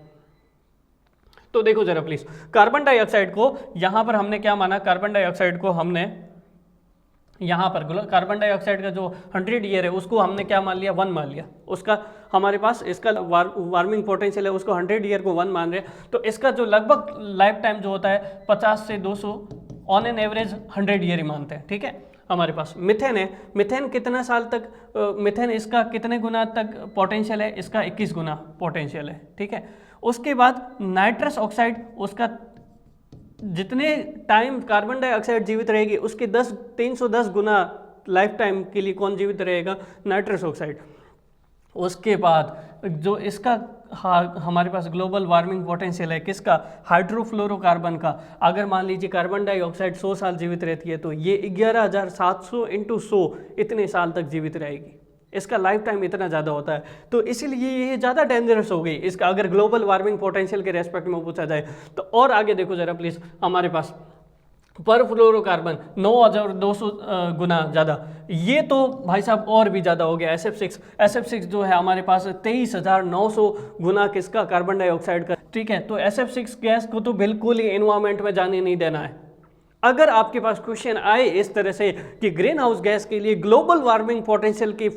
तो देखो जरा प्लीज, कार्बन डाइऑक्साइड को यहाँ पर हमने क्या माना, कार्बन डाइऑक्साइड को हमने यहाँ पर कार्बन डाइऑक्साइड का जो 100 ईयर है उसको हमने क्या मान लिया, 1 मान लिया। उसका हमारे पास इसका वार्मिंग पोटेंशियल है उसको 100 ईयर को 1 मान रहे हैं, तो इसका जो लगभग लाइफ टाइम जो होता है 50 से 200 ऑन एन एवरेज 100 ईयर ही मानते हैं। ठीक है, हमारे पास मिथेन है, मिथेन कितना साल तक मिथेन इसका कितने गुना तक पोटेंशियल है, इसका 21 गुना पोटेंशियल है। ठीक है, उसके बाद नाइट्रस ऑक्साइड, उसका जितने टाइम कार्बन डाइऑक्साइड जीवित रहेगी उसके 310 गुना लाइफ टाइम के लिए कौन जीवित रहेगा, नाइट्रस ऑक्साइड। उसके बाद जो इसका हमारे पास ग्लोबल वार्मिंग पोटेंशियल है किसका, हाइड्रोफ्लोरोकार्बन का। अगर मान लीजिए कार्बन डाइऑक्साइड 100 साल जीवित रहती है तो ये 11,700 × 100 इतने साल तक जीवित रहेगी, इसका लाइफ टाइम इतना ज़्यादा होता है। तो इसीलिए ये ज़्यादा डेंजरस हो गई इसका, अगर ग्लोबल वार्मिंग पोटेंशियल के रेस्पेक्ट में पूछा जाए तो। और आगे देखो जरा प्लीज़, हमारे पास परफ्लोरोकार्बन 9,200 गुना ज़्यादा, ये तो भाई साहब और भी ज़्यादा हो गया। SF6 जो है हमारे पास 23,900 गुना किसका, कार्बन डाइऑक्साइड का। ठीक है, तो SF6 गैस को तो बिल्कुल ही एनवायरमेंट में जाने नहीं देना है। अगर आपके पास क्वेश्चन आए इस तरह से कि ग्रीन हाउस गैस के लिए ग्लोबल वार्मिंग पोटेंशियल की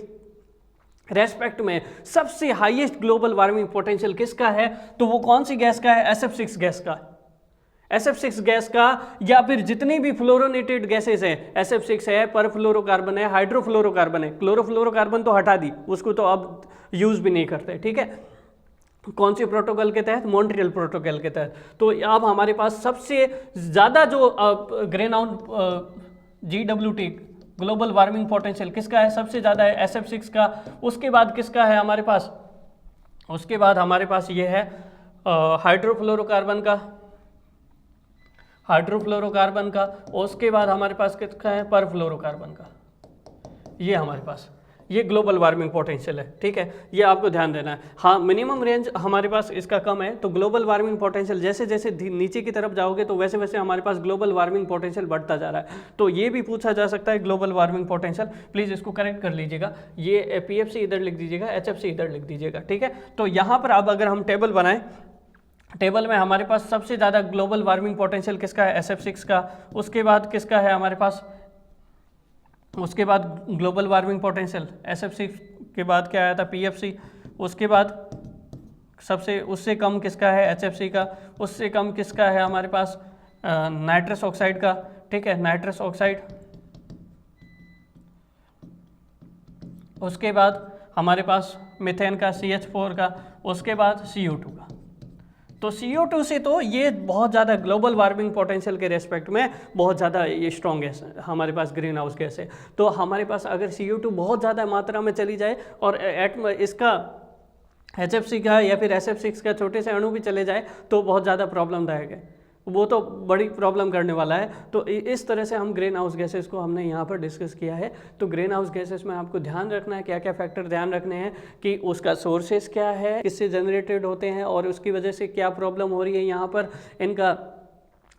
रेस्पेक्ट में सबसे हाईएस्ट ग्लोबल वार्मिंग पोटेंशियल किसका है, तो वो कौन सी गैस का है, SF6 गैस का। SF6 गैस का, या फिर जितनी भी फ्लोरोनेटेड गैसेस हैं, SF6 है, परफ्लोरोकार्बन है, हाइड्रोफ्लोरोकार्बन है। क्लोरोफ्लोरोकार्बन तो हटा दी, उसको तो अब यूज भी नहीं करते। ठीक है, कौन सी प्रोटोकॉल के तहत, मॉन्ट्रियल प्रोटोकॉल के तहत। तो अब हमारे पास सबसे ज़्यादा जो green house GWT global warming potential किसका है, सबसे ज़्यादा है SF6 का। उसके बाद किसका है हमारे पास, उसके बाद हमारे पास ये है हाइड्रोफ्लोरोकार्बन का, उसके बाद हमारे पास किसका है, परफ्लोरोकार्बन का। ये हमारे पास ये ग्लोबल वार्मिंग पोटेंशियल है। ठीक है, ये आपको ध्यान देना है। हाँ, मिनिमम रेंज हमारे पास इसका कम है, तो ग्लोबल वार्मिंग पोटेंशियल जैसे जैसे नीचे की तरफ जाओगे तो वैसे वैसे हमारे पास ग्लोबल वार्मिंग पोटेंशियल बढ़ता जा रहा है। तो ये भी पूछा जा सकता है ग्लोबल वार्मिंग पोटेंशियल, प्लीज़ इसको करेक्ट कर लीजिएगा। ये PFC इधर लिख दीजिएगा, HFC इधर लिख दीजिएगा। ठीक है, तो यहाँ पर अब अगर हम टेबल बनाएं, टेबल में हमारे पास सबसे ज़्यादा ग्लोबल वार्मिंग पोटेंशियल किसका है, SF6 का। उसके बाद किसका है हमारे पास, उसके बाद ग्लोबल वार्मिंग पोटेंशियल SF6 के बाद क्या आया था, PFC। उसके बाद सबसे उससे कम किसका है, HFC का। उससे कम किसका है हमारे पास, नाइट्रस ऑक्साइड का। ठीक है, नाइट्रस ऑक्साइड। उसके बाद हमारे पास मीथेन का, CH4 का। उसके बाद CO2 का। तो CO2 से तो ये बहुत ज़्यादा ग्लोबल वार्मिंग पोटेंशियल के रेस्पेक्ट में बहुत ज़्यादा ये स्ट्रॉन्ग गैस है हमारे पास, ग्रीन हाउस गैस है। तो हमारे पास अगर CO2 बहुत ज़्यादा मात्रा में चली जाए और इसका HFC का या फिर SF6 का छोटे से अणु भी चले जाए तो बहुत ज़्यादा प्रॉब्लमदायक है, वो तो बड़ी प्रॉब्लम करने वाला है। तो इस तरह से हम ग्रीन हाउस गैसेस को हमने यहाँ पर डिस्कस किया है। तो ग्रीन हाउस गैसेस में आपको ध्यान रखना है, क्या क्या फैक्टर ध्यान रखने हैं कि उसका सोर्सेस क्या है, किससे जनरेटेड होते हैं और उसकी वजह से क्या प्रॉब्लम हो रही है, यहाँ पर इनका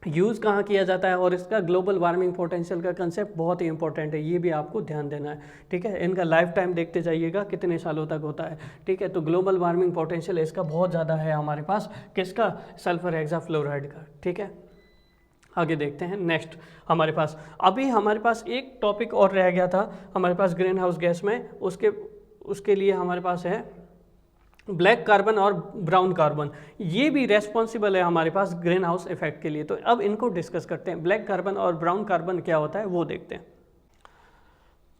यूज़ कहाँ किया जाता है, और इसका ग्लोबल वार्मिंग पोटेंशियल का कंसेप्ट बहुत ही इंपॉर्टेंट है, ये भी आपको ध्यान देना है। ठीक है, इनका लाइफ टाइम देखते जाइएगा कितने सालों तक होता है। ठीक है, तो ग्लोबल वार्मिंग पोटेंशियल इसका बहुत ज़्यादा है हमारे पास, किसका, सल्फर हेक्साफ्लोराइड का। ठीक है, आगे देखते हैं नेक्स्ट हमारे पास। अभी हमारे पास एक टॉपिक और रह गया था हमारे पास ग्रीन हाउस गैस में, उसके लिए हमारे पास है ब्लैक कार्बन और ब्राउन कार्बन। ये भी रेस्पॉन्सिबल है हमारे पास ग्रीन हाउस इफेक्ट के लिए। तो अब इनको डिस्कस करते हैं, ब्लैक कार्बन और ब्राउन कार्बन क्या होता है वो देखते हैं।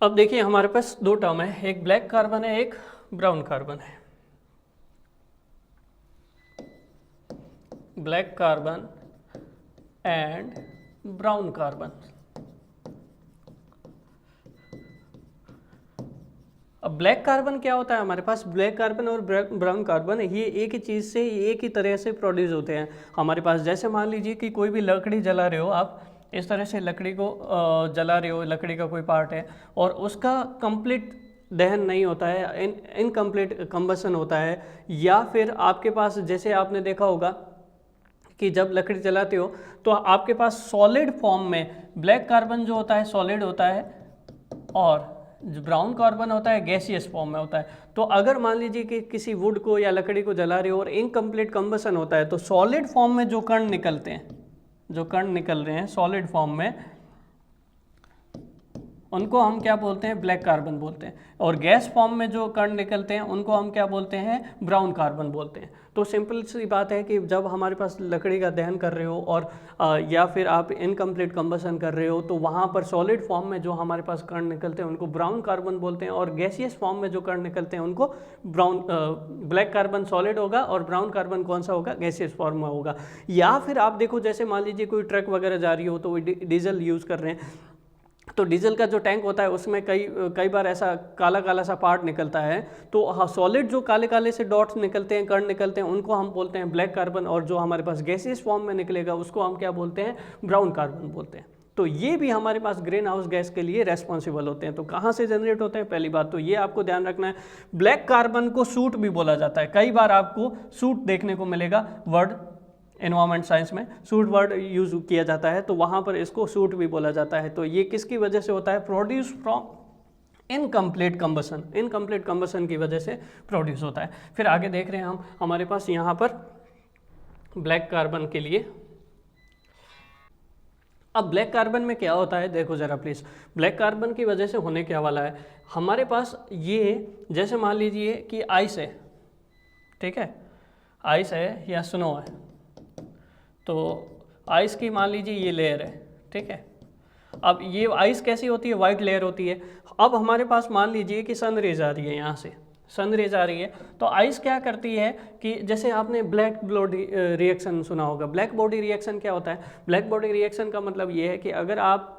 अब देखिए हमारे पास दो टर्म है, एक ब्लैक कार्बन है, एक ब्राउन कार्बन है। Black carbon and brown carbon. अब ब्लैक कार्बन क्या होता है हमारे पास, ब्लैक कार्बन और ब्राउन कार्बन ये एक ही चीज़ से, एक ही तरह से प्रोड्यूस होते हैं हमारे पास। जैसे मान लीजिए कि कोई भी लकड़ी जला रहे हो आप, इस तरह से लकड़ी को जला रहे हो, लकड़ी का कोई पार्ट है और उसका कंप्लीट दहन नहीं होता है, इनकम्प्लीट कंबसन होता है। या फिर आपके पास, जैसे आपने देखा होगा कि जब लकड़ी जलाते हो तो आपके पास सॉलिड फॉर्म में ब्लैक कार्बन जो होता है सॉलिड होता है और जो ब्राउन कार्बन होता है गैसियस फॉर्म में होता है। तो अगर मान लीजिए कि किसी वुड को या लकड़ी को जला रहे हो और इनकम्प्लीट कंबसन होता है तो सॉलिड फॉर्म में जो कण निकलते हैं, जो कण निकल रहे हैं सॉलिड फॉर्म में, उनको हम क्या बोलते हैं, ब्लैक कार्बन बोलते हैं। और गैस फॉर्म में जो कण निकलते हैं उनको हम क्या बोलते हैं, ब्राउन कार्बन बोलते हैं। तो सिंपल सी बात है कि जब हमारे पास लकड़ी का दहन कर रहे हो और या फिर आप इनकम्प्लीट कंबशन कर रहे हो तो वहाँ पर सॉलिड फॉर्म में जो हमारे पास कण निकलते हैं उनको ब्राउन कार्बन बोलते हैं, और गैसियस फॉर्म में जो कण निकलते हैं उनको ब्लैक कार्बन सॉलिड होगा और ब्राउन कार्बन कौन सा होगा, गैसियस फॉर्म में होगा। या फिर आप देखो जैसे मान लीजिए कोई ट्रक वगैरह जा रही हो तो वो डीजल यूज़ कर रहे हैं, तो डीजल का जो टैंक होता है उसमें कई बार ऐसा काला काला सा पार्ट निकलता है, तो हाँ सॉलिड जो काले काले से डॉट्स निकलते हैं, कण निकलते हैं, उनको हम बोलते हैं ब्लैक कार्बन, और जो हमारे पास गैसियस फॉर्म में निकलेगा उसको हम क्या बोलते हैं, ब्राउन कार्बन बोलते हैं। तो ये भी हमारे पास ग्रीन हाउस गैस के लिए रेस्पॉन्सिबल होते हैं। तो कहाँ से जनरेट होते हैं, पहली बात तो ये आपको ध्यान रखना है। ब्लैक कार्बन को सूट भी बोला जाता है, कई बार आपको सूट देखने को मिलेगा वर्ड, एनवायरमेंट साइंस में सूट वर्ड यूज किया जाता है, तो वहाँ पर इसको सूट भी बोला जाता है। तो ये किसकी वजह से होता है, produce from incomplete combustion, incomplete combustion की वजह से प्रोड्यूस होता है। फिर आगे देख रहे हैं हम, हमारे पास यहाँ पर ब्लैक कार्बन के लिए, अब ब्लैक कार्बन में क्या होता है देखो ज़रा प्लीज़। ब्लैक कार्बन की वजह से होने क्या वाला है, हमारे पास ये जैसे मान लीजिए कि आइस है, ठीक है, आइस है या स्नो है, तो आइस की मान लीजिए ये लेयर है, ठीक है। अब ये आइस कैसी होती है, वाइट लेयर होती है। अब हमारे पास मान लीजिए कि सन रेज आ रही है, यहाँ से सन रेज आ रही है, तो आइस क्या करती है कि जैसे आपने ब्लैक बॉडी रिएक्शन सुना होगा। ब्लैक बॉडी रिएक्शन क्या होता है, ब्लैक बॉडी रिएक्शन का मतलब ये है कि अगर आप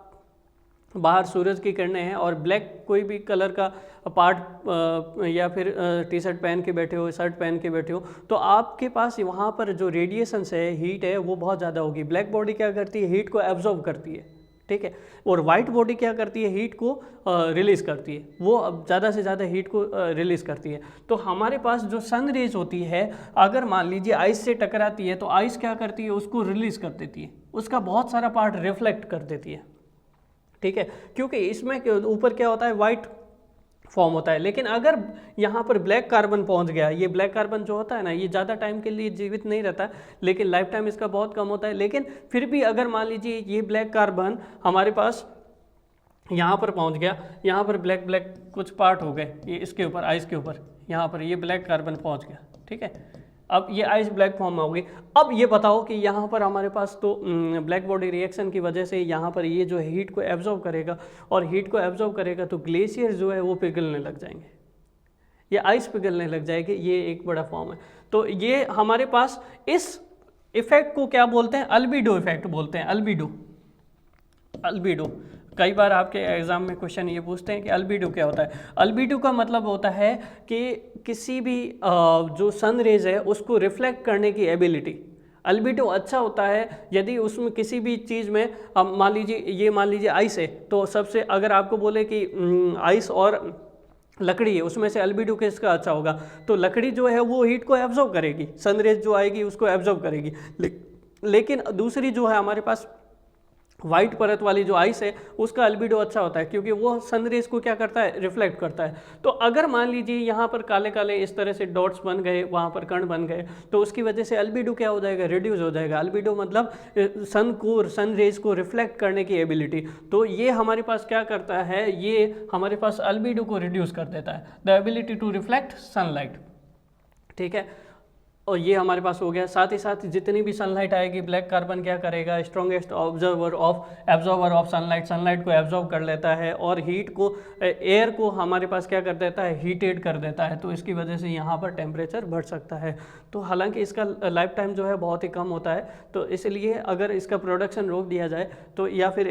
बाहर सूरज की किरणें हैं और ब्लैक कोई भी कलर का पार्ट या फिर टी शर्ट पहन के बैठे हो, शर्ट पहन के बैठे हो, तो आपके पास वहाँ पर जो रेडिएशंस है, हीट है, वो बहुत ज़्यादा होगी। ब्लैक बॉडी क्या करती है, हीट को एब्जॉर्ब करती है, ठीक है, और वाइट बॉडी क्या करती है, हीट को रिलीज़ करती है, वो अब ज़्यादा से ज़्यादा हीट को रिलीज़ करती है। तो हमारे पास जो सन रेज होती है, अगर मान लीजिए आइस से टकराती है, तो आइस क्या करती है, उसको रिलीज़ कर देती है, उसका बहुत सारा पार्ट रिफ्लेक्ट कर देती है, ठीक है, क्योंकि इसमें ऊपर क्या होता है, वाइट फॉर्म होता है। लेकिन अगर यहाँ पर ब्लैक कार्बन पहुँच गया, ये ब्लैक कार्बन जो होता है ना, ये ज़्यादा टाइम के लिए जीवित नहीं रहता है, लेकिन लाइफ टाइम इसका बहुत कम होता है। लेकिन फिर भी अगर मान लीजिए ये ब्लैक कार्बन हमारे पास यहाँ पर पहुँच गया, यहाँ पर ब्लैक ब्लैक कुछ पार्ट हो गए, ये इसके ऊपर, आइस के ऊपर, यहाँ पर ये ब्लैक कार्बन पहुँच गया, ठीक है, अब ये आइस ब्लैक फॉर्म में होगी। अब ये बताओ कि यहाँ पर हमारे पास तो ब्लैक बॉडी रिएक्शन की वजह से यहाँ पर ये जो है हीट को एब्जॉर्ब करेगा, और हीट को एब्जॉर्ब करेगा तो ग्लेशियर जो है वो पिघलने लग जाएंगे, ये आइस पिघलने लग जाएगी, ये एक बड़ा फॉर्म है। तो ये हमारे पास इस इफेक्ट को क्या बोलते हैं, अल्बिडो इफेक्ट बोलते हैं, अल्बिडो, अल्बिडो। कई बार आपके एग्जाम में क्वेश्चन ये पूछते हैं कि अल्बिडो क्या होता है। अल्बिडो का मतलब होता है कि किसी भी जो सन रेज है उसको रिफ्लेक्ट करने की एबिलिटी। अल्बिडो अच्छा होता है यदि उसमें किसी भी चीज़ में, अब मान लीजिए आइस है, तो सबसे अगर आपको बोले कि आइस और लकड़ी है, उसमें से अल्बिडो किसका अच्छा होगा, तो लकड़ी जो है वो हीट को एब्जॉर्ब करेगी, सन रेज जो आएगी उसको एब्जॉर्ब करेगी। लेकिन दूसरी जो है हमारे पास वाइट परत वाली जो आइस है, उसका अल्बिडो अच्छा होता है, क्योंकि वो सनरेज को क्या करता है, रिफ्लेक्ट करता है। तो अगर मान लीजिए यहाँ पर काले काले इस तरह से डॉट्स बन गए, वहाँ पर कण बन गए, तो उसकी वजह से अल्बिडो क्या हो जाएगा, रिड्यूस हो जाएगा। अल्बिडो मतलब सन रेज को रिफ्लेक्ट करने की एबिलिटी। तो ये हमारे पास क्या करता है, ये हमारे पास अल्बिडो को रिड्यूस कर देता है, the ability to reflect sunlight, ठीक है। और ये हमारे पास हो गया। साथ ही साथ जितनी भी सनलाइट आएगी, ब्लैक कार्बन क्या करेगा, strongest absorber of sunlight, sunlight को एब्जॉर्ब कर लेता है और हीट को, एयर को हमारे पास क्या कर देता है, हीटेड कर देता है। तो इसकी वजह से यहाँ पर टेम्परेचर बढ़ सकता है। तो हालांकि इसका लाइफ टाइम जो है बहुत ही कम होता है, तो इसलिए अगर इसका प्रोडक्शन रोक दिया जाए तो, या फिर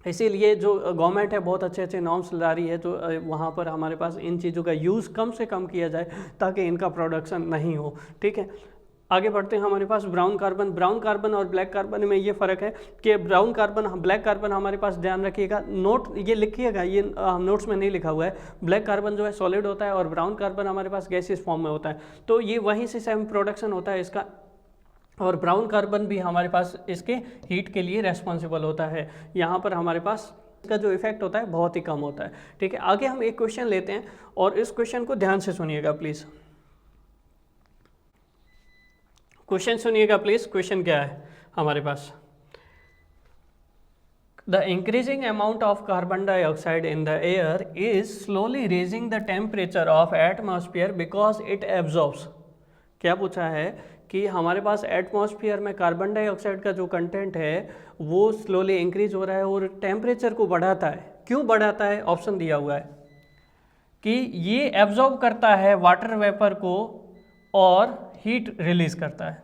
इसीलिए जो गवर्नमेंट है बहुत अच्छे अच्छे नॉर्म्स ला रही है, तो वहाँ पर हमारे पास इन चीज़ों का यूज़ कम से कम किया जाए ताकि इनका प्रोडक्शन नहीं हो, ठीक है। आगे बढ़ते हैं। हमारे पास ब्राउन कार्बन और ब्लैक कार्बन में ये फ़र्क है कि ब्लैक कार्बन हमारे पास, ध्यान रखिएगा, नोट ये लिखिएगा, ये नोट्स में नहीं लिखा हुआ है। ब्लैक कार्बन जो है सॉलिड होता है और ब्राउन कार्बन हमारे पास गैसियस फॉर्म में होता है, तो ये वहीं से सेम प्रोडक्शन होता है इसका। और ब्राउन कार्बन भी हमारे पास इसके हीट के लिए रेस्पॉन्सिबल होता है। यहाँ पर हमारे पास इसका जो इफेक्ट होता है बहुत ही कम होता है, ठीक है। आगे हम एक क्वेश्चन लेते हैं और इस क्वेश्चन को ध्यान से सुनिएगा प्लीज़। क्वेश्चन सुनिएगा प्लीज़। क्वेश्चन क्या है हमारे पास, The increasing amount of carbon dioxide in the air is slowly raising the temperature of atmosphere because it absorbs. क्या पूछा है कि हमारे पास एटमॉस्फेयर में कार्बन डाइऑक्साइड का जो कंटेंट है वो स्लोली इंक्रीज हो रहा है और टेम्परेचर को बढ़ाता है। क्यों बढ़ाता है? ऑप्शन दिया हुआ है कि ये एब्जॉर्ब करता है वाटर वेपर को और हीट रिलीज करता है।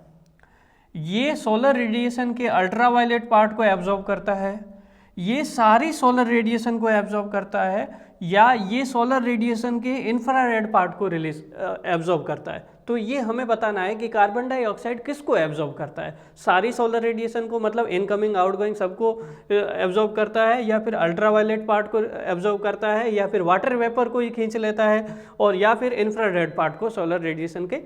ये सोलर रेडिएशन के अल्ट्रावायलेट पार्ट को एब्जॉर्ब करता है, ये सारी सोलर रेडिएशन को एब्जॉर्ब करता है, या ये सोलर रेडिएशन के इंफ्रारेड पार्ट को एब्जॉर्ब करता है। तो ये हमें बताना है कि कार्बन डाइऑक्साइड किसको एब्जॉर्ब करता है, सारी सोलर रेडिएशन को, मतलब इनकमिंग आउटगोइंग सबको एब्जॉर्ब करता है, या फिर अल्ट्रावायलेट पार्ट को एब्जॉर्ब करता है, या फिर वाटर वेपर को ही खींच लेता है, और या फिर इंफ्रारेड पार्ट को सोलर रेडिएशन के।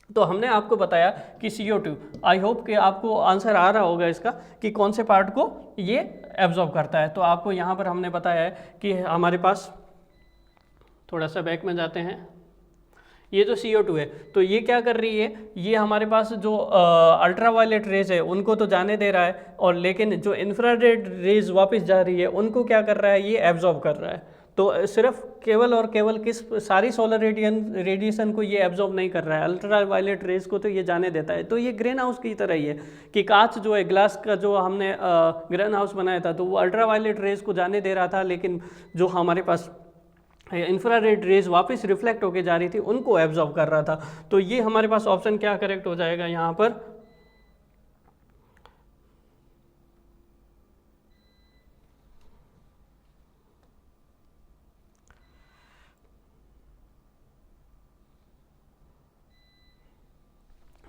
तो हमने आपको बताया कि CO2, आई होप कि आपको आंसर आ रहा होगा इसका कि कौन से पार्ट को ये एब्जॉर्ब करता है। तो आपको यहाँ पर हमने बताया है कि हमारे पास, थोड़ा सा बैक में जाते हैं, ये जो CO2 है तो ये क्या कर रही है, ये हमारे पास जो अल्ट्रावायलेट रेज है उनको तो जाने दे रहा है, और लेकिन जो इंफ्रारेड रेज वापस जा रही है उनको क्या कर रहा है, ये एब्जॉर्ब कर रहा है। तो सिर्फ केवल और केवल किस सारी सोलर रेडिएशन को ये एब्जॉर्ब नहीं कर रहा है, अल्ट्रावायलेट रेज को तो ये जाने देता है। तो ये ग्रीन हाउस की तरह ही है कि कांच जो है, ग्लास का जो हमने ग्रीन हाउस बनाया था तो वो अल्ट्रावायलेट रेज को जाने दे रहा था, लेकिन जो हमारे पास इंफ्रारेड रेज वापस रिफ्लेक्ट होके जा रही थी उनको एब्जॉर्ब कर रहा था। तो ये हमारे पास ऑप्शन क्या करेक्ट हो जाएगा यहाँ पर,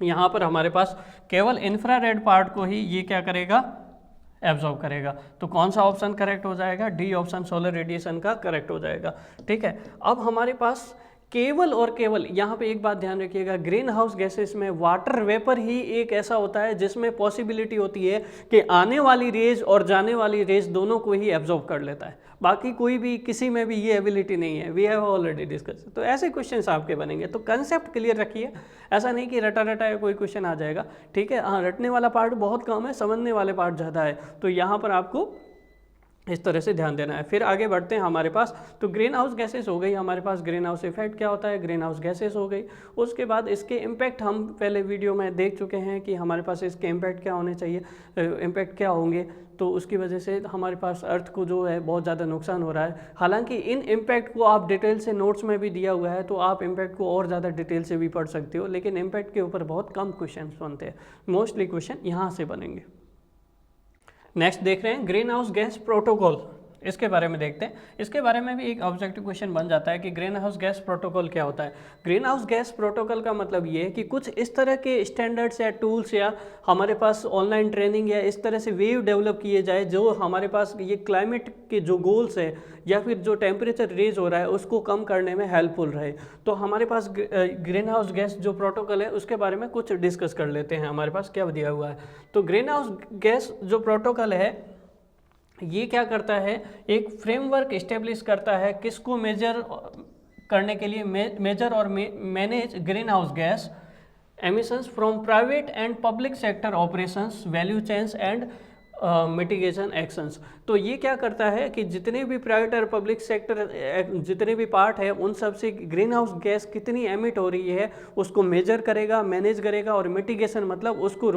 यहाँ पर हमारे पास केवल इंफ्रारेड पार्ट को ही ये क्या करेगा, एब्जॉर्ब करेगा। तो कौन सा ऑप्शन करेक्ट हो जाएगा, डी ऑप्शन सोलर रेडिएशन का करेक्ट हो जाएगा। ठीक है, अब हमारे पास केवल और केवल यहाँ पे एक बात ध्यान रखिएगा, ग्रीन हाउस गैसेस में वाटर वेपर ही एक ऐसा होता है जिसमें पॉसिबिलिटी होती है कि आने वाली रेज और जाने वाली रेज दोनों को ही एब्जॉर्ब कर लेता है, बाकी कोई भी किसी में भी ये एबिलिटी नहीं है। We have already discuss. तो ऐसे क्वेश्चंस आपके बनेंगे, तो कंसेप्ट क्लियर रखिए, ऐसा नहीं कि रटा रटा कोई क्वेश्चन आ जाएगा। ठीक है, हाँ, रटने वाला पार्ट बहुत कम है, समझने वाले पार्ट ज़्यादा है, तो यहाँ पर आपको इस तरह से ध्यान देना है। फिर आगे बढ़ते हैं हमारे पास, तो ग्रीन हाउस गैसेस हो गई हमारे पास, ग्रीन हाउस इफेक्ट क्या होता है, ग्रीन हाउस गैसेस हो गई। उसके बाद इसके इम्पैक्ट हम पहले वीडियो में देख चुके हैं कि हमारे पास इसके इम्पैक्ट क्या होने चाहिए, इम्पैक्ट क्या होंगे। तो उसकी वजह से हमारे पास अर्थ को जो है बहुत ज़्यादा नुकसान हो रहा है। हालांकि इन इम्पैक्ट को आप डिटेल से नोट्स में भी दिया हुआ है, तो आप इम्पैक्ट को और ज़्यादा डिटेल से भी पढ़ सकते हो, लेकिन इम्पैक्ट के ऊपर बहुत कम क्वेश्चन बनते हैं, मोस्टली क्वेश्चन यहाँ से बनेंगे। नेक्स्ट देख रहे हैं ग्रीन हाउस गैस प्रोटोकॉल, इसके बारे में देखते हैं। इसके बारे में भी एक ऑब्जेक्टिव क्वेश्चन बन जाता है कि ग्रीन हाउस गैस प्रोटोकॉल क्या होता है। ग्रीन हाउस गैस प्रोटोकॉल का मतलब ये है कि कुछ इस तरह के स्टैंडर्ड्स या टूल्स या हमारे पास ऑनलाइन ट्रेनिंग या इस तरह से वेव डेवलप किए जाए जो हमारे पास ये क्लाइमेट के जो गोल्स है या फिर जो टेम्परेचर रेज हो रहा है उसको कम करने में हेल्पफुल रहे। तो हमारे पास ग्रीन हाउस गैस जो प्रोटोकॉल है उसके बारे में कुछ डिस्कस कर लेते हैं। हमारे पास क्या दिया हुआ है, तो ग्रीन हाउस गैस जो प्रोटोकॉल है ये क्या करता है, एक फ्रेमवर्क इस्टेब्लिश करता है किसको मेजर करने के लिए, मेजर और manage green house gas emissions from private and public sector operations, value chains and mitigation actions. तो ये क्या करता है कि जितने भी प्राइवेट और पब्लिक सेक्टर जितने भी पार्ट है उन सब से ग्रीन हाउस गैस कितनी एमिट हो रही है उसको मेजर करेगा, मैनेज करेगा, और मिटिगेशन मतलब उसको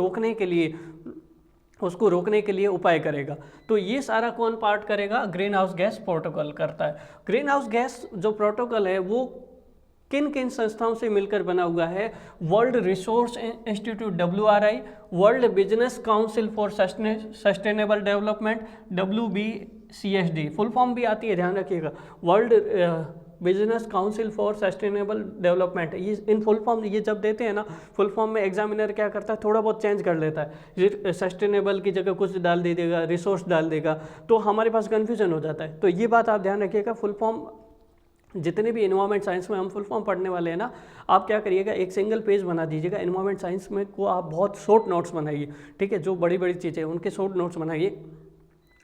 रोकने के लिए उपाय करेगा। तो ये सारा कौन पार्ट करेगा, ग्रीन हाउस गैस प्रोटोकॉल करता है। ग्रीन हाउस गैस जो प्रोटोकॉल है वो किन किन संस्थाओं से मिलकर बना हुआ है, world resource institute WRI, world business council for sustainable development WBCSD, full form भी आती है ध्यान रखिएगा, world business council for sustainable development. ये इन फुल फॉर्म ये जब देते हैं ना, फुल फॉर्म में एग्जामिनर क्या करता है, थोड़ा बहुत चेंज कर लेता है, सस्टेनेबल की जगह कुछ डाल दे देगा, रिसोर्स डाल देगा, तो हमारे पास कन्फ्यूजन हो जाता है। तो ये बात आप ध्यान रखिएगा, फुल फॉर्म जितने भी इन्वायरमेंट साइंस में हम फुल फॉर्म पढ़ने वाले हैं ना, आप क्या करिएगा, एक सिंगल पेज बना दीजिएगा इन्वायरमेंट साइंस में को, आप बहुत शॉर्ट नोट्स बनाइए। ठीक है, जो बड़ी बड़ी चीज़ें उनके शॉर्ट नोट्स बनाइए,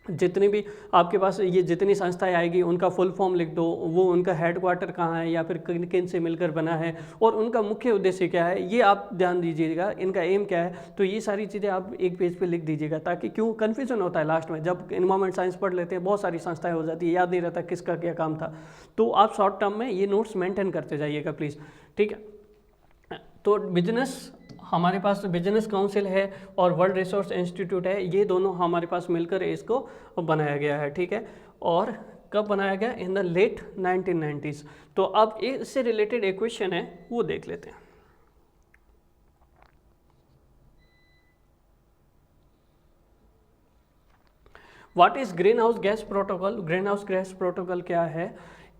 जितनी भी आपके पास ये जितनी संस्थाएं आएगी उनका फुल फॉर्म लिख दो, वो उनका हेडक्वार्टर कहाँ है या फिर किन किन से मिलकर बना है और उनका मुख्य उद्देश्य क्या है, ये आप ध्यान दीजिएगा, इनका एम क्या है। तो ये सारी चीज़ें आप एक पेज पे लिख दीजिएगा, ताकि क्यों कन्फ्यूजन होता है लास्ट में, जब इन्वायरमेंट साइंस पढ़ लेते हैं बहुत सारी संस्थाएँ हो जाती है, याद नहीं रहता किसका क्या काम था। तो आप शॉर्ट टर्म में ये नोट्स मेंटेन करते जाइएगा प्लीज़, ठीक है। तो बिजनेस, हमारे पास बिजनेस काउंसिल है और वर्ल्ड रिसोर्स इंस्टीट्यूट है, ये दोनों हमारे पास मिलकर इसको बनाया गया है, ठीक है। और कब बनाया गया? In the late 1990s। तो अब इससे रिलेटेड एक क्वेश्चन है, वो देख लेते हैं। What is green house gas protocol? Green house gas protocol क्या है?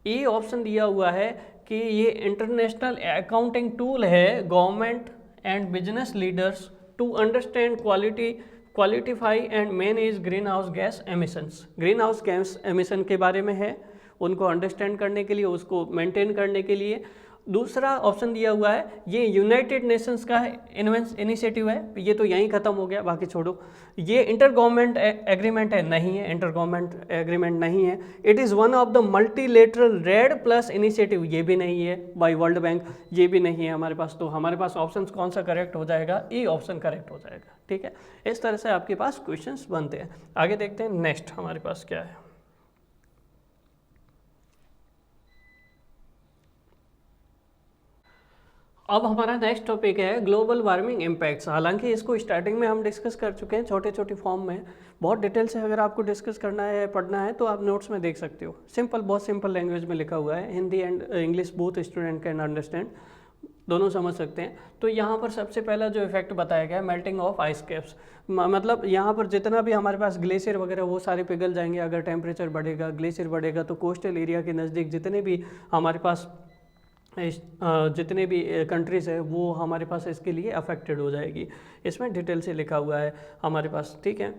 ये ऑप्शन दिया हुआ है कि ये इंटरनेशनल अकाउंटिंग टूल है government and business leaders to understand quantify and manage green house gas emissions. Green house gas emission के बारे में है, उनको अंडरस्टैंड करने के लिए, उसको मेंटेन करने के लिए। दूसरा ऑप्शन दिया हुआ है, ये यूनाइटेड नेशंस का इनिशिएटिव है, ये तो यहीं ख़त्म हो गया, बाकी छोड़ो। ये इंटर गवर्नमेंट एग्रीमेंट है, नहीं है, इंटर गवर्नमेंट एग्रीमेंट नहीं है। It is one of the multilateral red plus initiative, ये भी नहीं है, बाय वर्ल्ड बैंक, ये भी नहीं है हमारे पास। तो हमारे पास ऑप्शन कौन सा करेक्ट हो जाएगा? ई ऑप्शन करेक्ट हो जाएगा, ठीक है। इस तरह से आपके पास क्वेश्चंस बनते हैं। आगे देखते हैं नेक्स्ट हमारे पास क्या है। अब हमारा नेक्स्ट टॉपिक है ग्लोबल वार्मिंग इम्पैक्ट्स। हालांकि इसको स्टार्टिंग में हम डिस्कस कर चुके हैं छोटे छोटे फॉर्म में, बहुत डिटेल से अगर आपको डिस्कस करना है, पढ़ना है, तो आप नोट्स में देख सकते हो। सिंपल, बहुत सिंपल लैंग्वेज में लिखा हुआ है, Hindi and English both student can understand, दोनों समझ सकते हैं। तो यहाँ पर सबसे पहला जो इफेक्ट बताया गया है, मेल्टिंग ऑफ आइस कैप्स, मतलब यहाँ पर जितना भी हमारे पास ग्लेशियर वगैरह वो सारे पिघल जाएंगे अगर टेम्परेचर बढ़ेगा, ग्लेशियर बढ़ेगा। तो कोस्टल एरिया के नज़दीक जितने भी हमारे पास जितने भी कंट्रीज़ है वो हमारे पास इसके लिए अफेक्टेड हो जाएगी। इसमें डिटेल से लिखा हुआ है हमारे पास, ठीक है।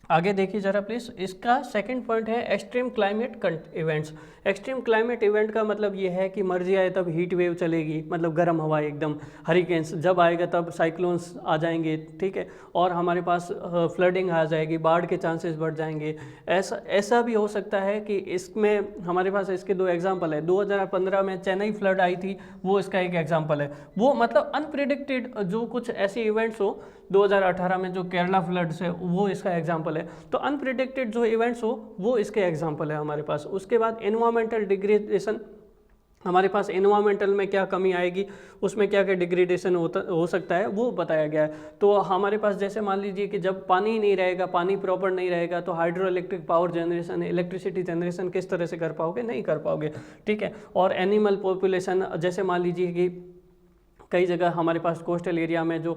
आगे देखिए ज़रा प्लीज़। इसका सेकंड पॉइंट है extreme climate events. Extreme climate event का मतलब ये है कि मर्जी आए तब हीट वेव चलेगी, मतलब गर्म हवा एकदम, हरिकेन्स जब आएगा तब साइक्लोन्स आ जाएंगे, ठीक है। और हमारे पास फ्लडिंग आ जाएगी, बाढ़ के चांसेस बढ़ जाएंगे। ऐसा भी हो सकता है कि इसमें हमारे पास इसके दो एग्जाम्पल है। 2015 में चेन्नई फ्लड आई थी, वो इसका एक एग्जाम्पल है। वो मतलब अनप्रिडिक्टेड जो कुछ ऐसे इवेंट्स हो, 2018 में जो केरला फ्लड्स है वो इसका एग्जाम्पल है। तो अनप्रिडिक्टेड जो इवेंट्स हो वो इसके एग्जाम्पल है हमारे पास। उसके बाद एनवायरमेंटल डिग्रेडेशन, हमारे पास एनवायरमेंटल में क्या कमी आएगी, उसमें क्या क्या डिग्रेडेशन हो सकता है वो बताया गया है। तो हमारे पास जैसे मान लीजिए कि जब पानी ही नहीं रहेगा, पानी प्रॉपर नहीं रहेगा, तो hydro electric power generation, electricity generation किस तरह से कर पाओगे? नहीं कर पाओगे, ठीक है। और एनिमल पॉपुलेशन, जैसे मान लीजिए कि कई जगह हमारे पास कोस्टल एरिया में जो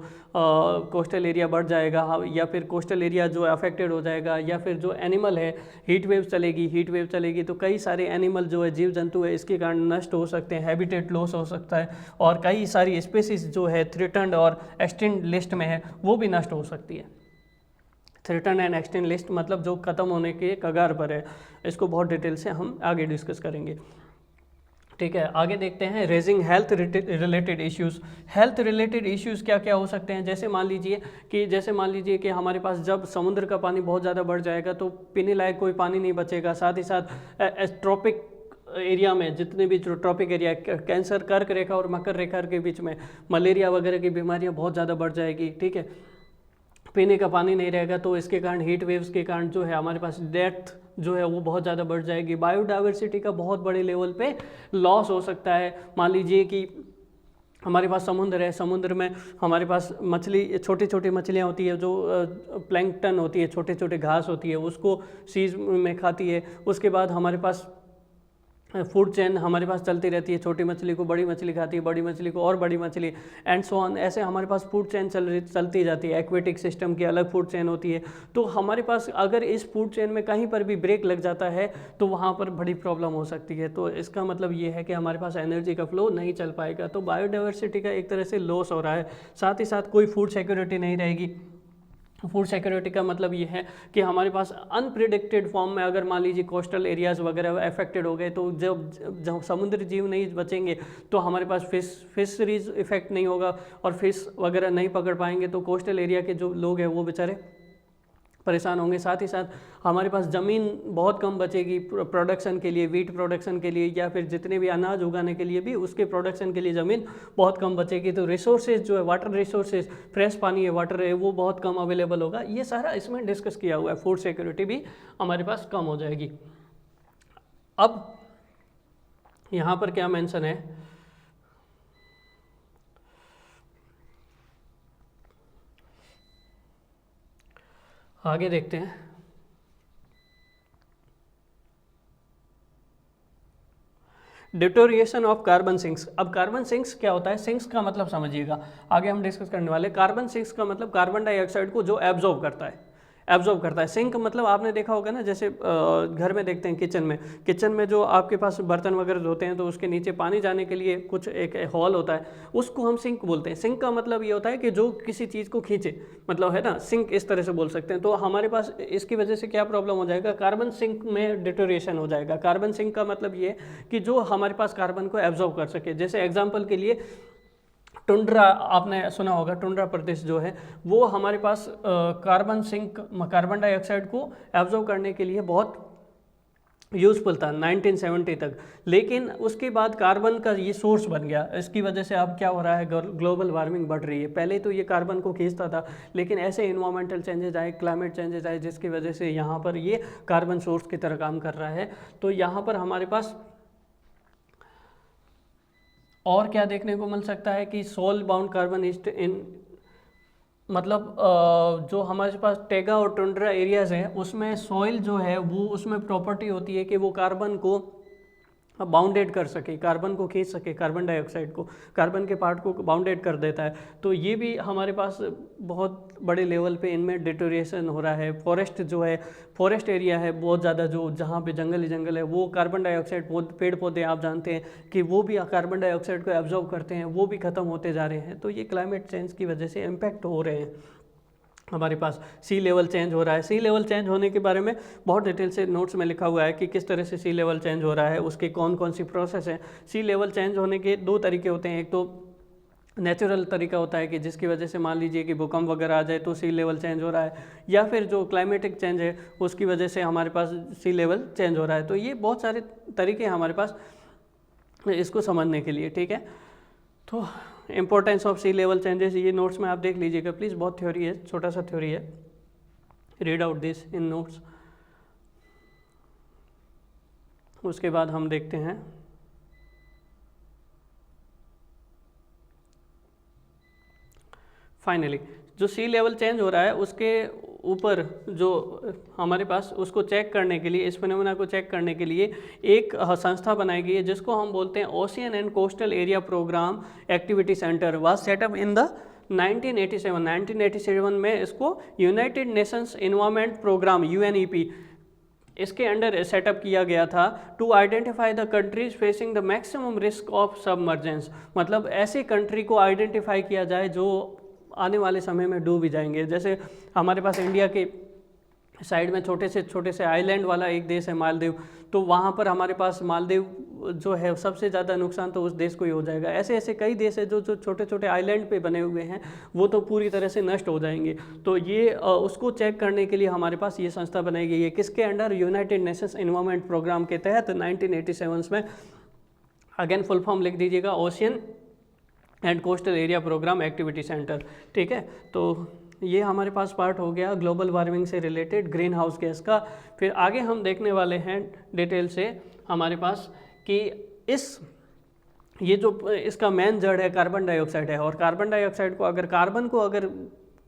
कोस्टल एरिया बढ़ जाएगा, या फिर कोस्टल एरिया जो अफेक्टेड हो जाएगा, या फिर जो एनिमल है, हीट वेव चलेगी तो कई सारे एनिमल जो है, जीव जंतु है, इसके कारण नष्ट हो सकते हैं, हैबिटेट लॉस हो सकता है, और कई सारी स्पीसीज जो है थ्रेटन्ड और एक्सटिंक्ट लिस्ट में है वो भी नष्ट हो सकती है। थ्रेटन्ड एंड एक्सटिंक्ट लिस्ट मतलब जो खत्म होने के कगार पर है। इसको बहुत डिटेल से हम आगे डिस्कस करेंगे, ठीक है। आगे देखते हैं raising health related issues. Health related issues क्या क्या हो सकते हैं? जैसे मान लीजिए कि हमारे पास जब समुद्र का पानी बहुत ज़्यादा बढ़ जाएगा तो पीने लायक कोई पानी नहीं बचेगा। साथ ही साथ ट्रॉपिक एरिया में जितने भी जो ट्रॉपिक एरिया, कैंसर, कर्क रेखा और मकर रेखा के बीच में मलेरिया वगैरह की बीमारियाँ बहुत ज़्यादा बढ़ जाएगी, ठीक है। पीने का पानी नहीं रहेगा तो इसके कारण, हीट वेव्स के कारण जो है हमारे पास डेथ जो है वो बहुत ज़्यादा बढ़ जाएगी। बायोडाइवर्सिटी का बहुत बड़े लेवल पे लॉस हो सकता है। मान लीजिए कि हमारे पास समुद्र है, समुद्र में हमारे पास मछली, छोटी छोटी मछलियाँ होती है जो प्लैंकटन होती है, छोटे छोटे घास होती है, उसको सीज में खाती है। उसके बाद हमारे पास फूड चेन हमारे पास चलती रहती है, छोटी मछली को बड़ी मछली खाती है, बड़ी मछली को और बड़ी मछली, एंड सो ऑन। ऐसे हमारे पास फूड चेन चलती जाती है। एक्वेटिक सिस्टम की अलग फूड चेन होती है। तो हमारे पास अगर इस फूड चेन में कहीं पर भी ब्रेक लग जाता है तो वहाँ पर बड़ी प्रॉब्लम हो सकती है। तो इसका मतलब ये है कि हमारे पास एनर्जी का फ्लो नहीं चल पाएगा। तो बायोडाइवर्सिटी का एक तरह से लॉस हो रहा है। साथ ही साथ कोई फूड सिक्योरिटी नहीं रहेगी। फूड सिक्योरिटी का मतलब ये है कि हमारे पास अनप्रिडिक्टेड फॉर्म में अगर मान लीजिए कोस्टल एरियाज़ वगैरह अफेक्टेड हो गए तो जब समुद्री जीव नहीं बचेंगे तो हमारे पास फिशरीज इफेक्ट नहीं होगा और फिश वगैरह नहीं पकड़ पाएंगे। तो कोस्टल एरिया के जो लोग हैं वो बेचारे परेशान होंगे। साथ ही साथ हमारे पास ज़मीन बहुत कम बचेगी प्रोडक्शन के लिए, वीट प्रोडक्शन के लिए या फिर जितने भी अनाज उगाने के लिए भी उसके प्रोडक्शन के लिए ज़मीन बहुत कम बचेगी। तो रिसोर्सेज जो है, वाटर रिसोर्सेज, फ्रेश पानी है, वाटर है, वो बहुत कम अवेलेबल होगा। ये सारा इसमें डिस्कस किया हुआ है। फूड सिक्योरिटी भी हमारे पास कम हो जाएगी। अब यहाँ पर क्या मेंशन है, आगे देखते हैं। Deterioration of carbon sinks. अब कार्बन सिंक्स क्या होता है? सिंक्स का मतलब समझिएगा, आगे हम डिस्कस करने वाले। कार्बन सिंक्स का मतलब कार्बन डाइऑक्साइड को जो एब्जॉर्ब करता है, एब्जॉर्ब करता है। सिंक मतलब आपने देखा होगा ना, जैसे घर में देखते हैं, किचन में जो आपके पास बर्तन वगैरह धोते हैं तो उसके नीचे पानी जाने के लिए कुछ एक हॉल होता है, उसको हम सिंक बोलते हैं। सिंक का मतलब ये होता है कि जो किसी चीज़ को खींचे, मतलब है ना, सिंक इस तरह से बोल सकते हैं। तो हमारे पास इसकी वजह से क्या प्रॉब्लम हो जाएगा? कार्बन सिंक में डिटोरिएशन हो जाएगा। कार्बन सिंक का मतलब ये है कि जो हमारे पास कार्बन को एब्जॉर्ब कर सके। जैसे एग्जाम्पल के लिए टुंड्रा, आपने सुना होगा, टुंड्रा प्रदेश जो है वो हमारे पास कार्बन सिंक, कार्बन डाइऑक्साइड को एब्जॉर्ब करने के लिए बहुत यूज़फुल था 1970 तक। लेकिन उसके बाद कार्बन का ये सोर्स बन गया। इसकी वजह से अब क्या हो रहा है? ग्लोबल वार्मिंग बढ़ रही है। पहले तो ये कार्बन को खींचता था, लेकिन ऐसे इन्वायरमेंटल चेंजेस आए, क्लाइमेट चेंजेस आए, जिसकी वजह से यहाँ पर ये कार्बन सोर्स की तरह काम कर रहा है। तो यहाँ पर हमारे पास और क्या देखने को मिल सकता है कि सोल बाउंड कार्बन इन, मतलब जो हमारे पास टेगा और टुंड्रा एरियाज हैं उसमें सॉइल जो है वो, उसमें प्रॉपर्टी होती है कि वो कार्बन को बाउंडेड कर सके, कार्बन को खींच सके, कार्बन डाइऑक्साइड को, कार्बन के पार्ट को बाउंडेड कर देता है। तो ये भी हमारे पास बहुत बड़े लेवल पे इनमें डिटोरिएशन हो रहा है। फॉरेस्ट जो है, फॉरेस्ट एरिया है बहुत ज़्यादा, जो जहाँ पे जंगल ही जंगल है, वो कार्बन डाइऑक्साइड, पेड़ पौधे आप जानते हैं कि वो भी कार्बन डाइऑक्साइड को एब्जॉर्ब करते हैं, वो भी ख़त्म होते जा रहे हैं। तो ये क्लाइमेट चेंज की वजह से इम्पैक्ट हो रहे हैं। हमारे पास सी लेवल चेंज हो रहा है। सी लेवल चेंज होने के बारे में बहुत डिटेल से नोट्स में लिखा हुआ है कि किस तरह से सी लेवल चेंज हो रहा है, उसके कौन कौन सी प्रोसेस है। सी लेवल चेंज होने के दो तरीके होते हैं। एक तो नेचुरल तरीका होता है कि जिसकी वजह से मान लीजिए कि भूकंप वगैरह आ जाए तो सी लेवल चेंज हो रहा है, या फिर जो क्लाइमेटिक चेंज है उसकी वजह से हमारे पास सी लेवल चेंज हो रहा है। तो ये बहुत सारे तरीके हैं हमारे पास इसको समझने के लिए, ठीक है। तो importance of sea level changes, ये नोट्स में आप देख लीजिएगा प्लीज़, बहुत थ्योरी है, छोटा सा थ्योरी है, read out this in notes. उसके बाद हम देखते हैं फाइनली जो सी लेवल चेंज हो रहा है उसके ऊपर जो हमारे पास उसको चेक करने के लिए, इस फिनोमेना को चेक करने के लिए एक संस्था बनाई गई है जिसको हम बोलते हैं ocean and coastal area programme activity centre. Was set up in the 1987 में इसको United Nations environment Programme UNEP इसके अंडर सेटअप किया गया था to identify the countries facing the maximum risk of submergence. मतलब ऐसे कंट्री को आइडेंटिफाई किया जाए जो आने वाले समय में डूब ही जाएंगे। जैसे हमारे पास इंडिया के साइड में छोटे से आइलैंड वाला एक देश है मालदीव, तो वहाँ पर हमारे पास मालदीव जो है सबसे ज़्यादा नुकसान तो उस देश को ही हो जाएगा। ऐसे ऐसे कई देश है जो छोटे आइलैंड पे बने हुए हैं, वो तो पूरी तरह से नष्ट हो जाएंगे। तो ये उसको चेक करने के लिए हमारे पास ये संस्था बनाई गई है। किसके under? United Nations environment programme के तहत 1987 में। अगेन फुल फॉर्म लिख दीजिएगा, ocean and coastal area programme activity centre, ठीक है। तो ये हमारे पास पार्ट हो गया ग्लोबल वार्मिंग से रिलेटेड ग्रीन हाउस गैस का। फिर आगे हम देखने वाले हैं डिटेल से हमारे पास कि ये जो इसका मेन जड़ है कार्बन डाइऑक्साइड है। और कार्बन डाइऑक्साइड को अगर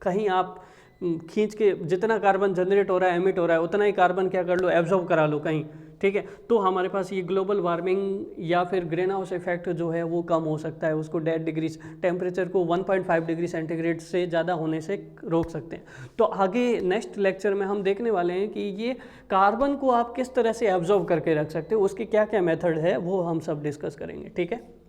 कहीं आप खींच के, जितना कार्बन जनरेट हो रहा है, एमिट हो रहा है, उतना ही कार्बन क्या कर लो, एब्जॉर्ब करा लो कहीं, ठीक है। तो हमारे पास ये ग्लोबल वार्मिंग या फिर ग्रीन हाउस इफेक्ट जो है वो कम हो सकता है। उसको 1.5 डिग्री टेम्परेचर को 1.5 डिग्री सेंटीग्रेड से ज़्यादा होने से रोक सकते हैं। तो आगे नेक्स्ट लेक्चर में हम देखने वाले हैं कि ये कार्बन को आप किस तरह से एब्जॉर्ब करके रख सकते हो, उसकी क्या क्या मेथड है वो हम सब डिस्कस करेंगे, ठीक है।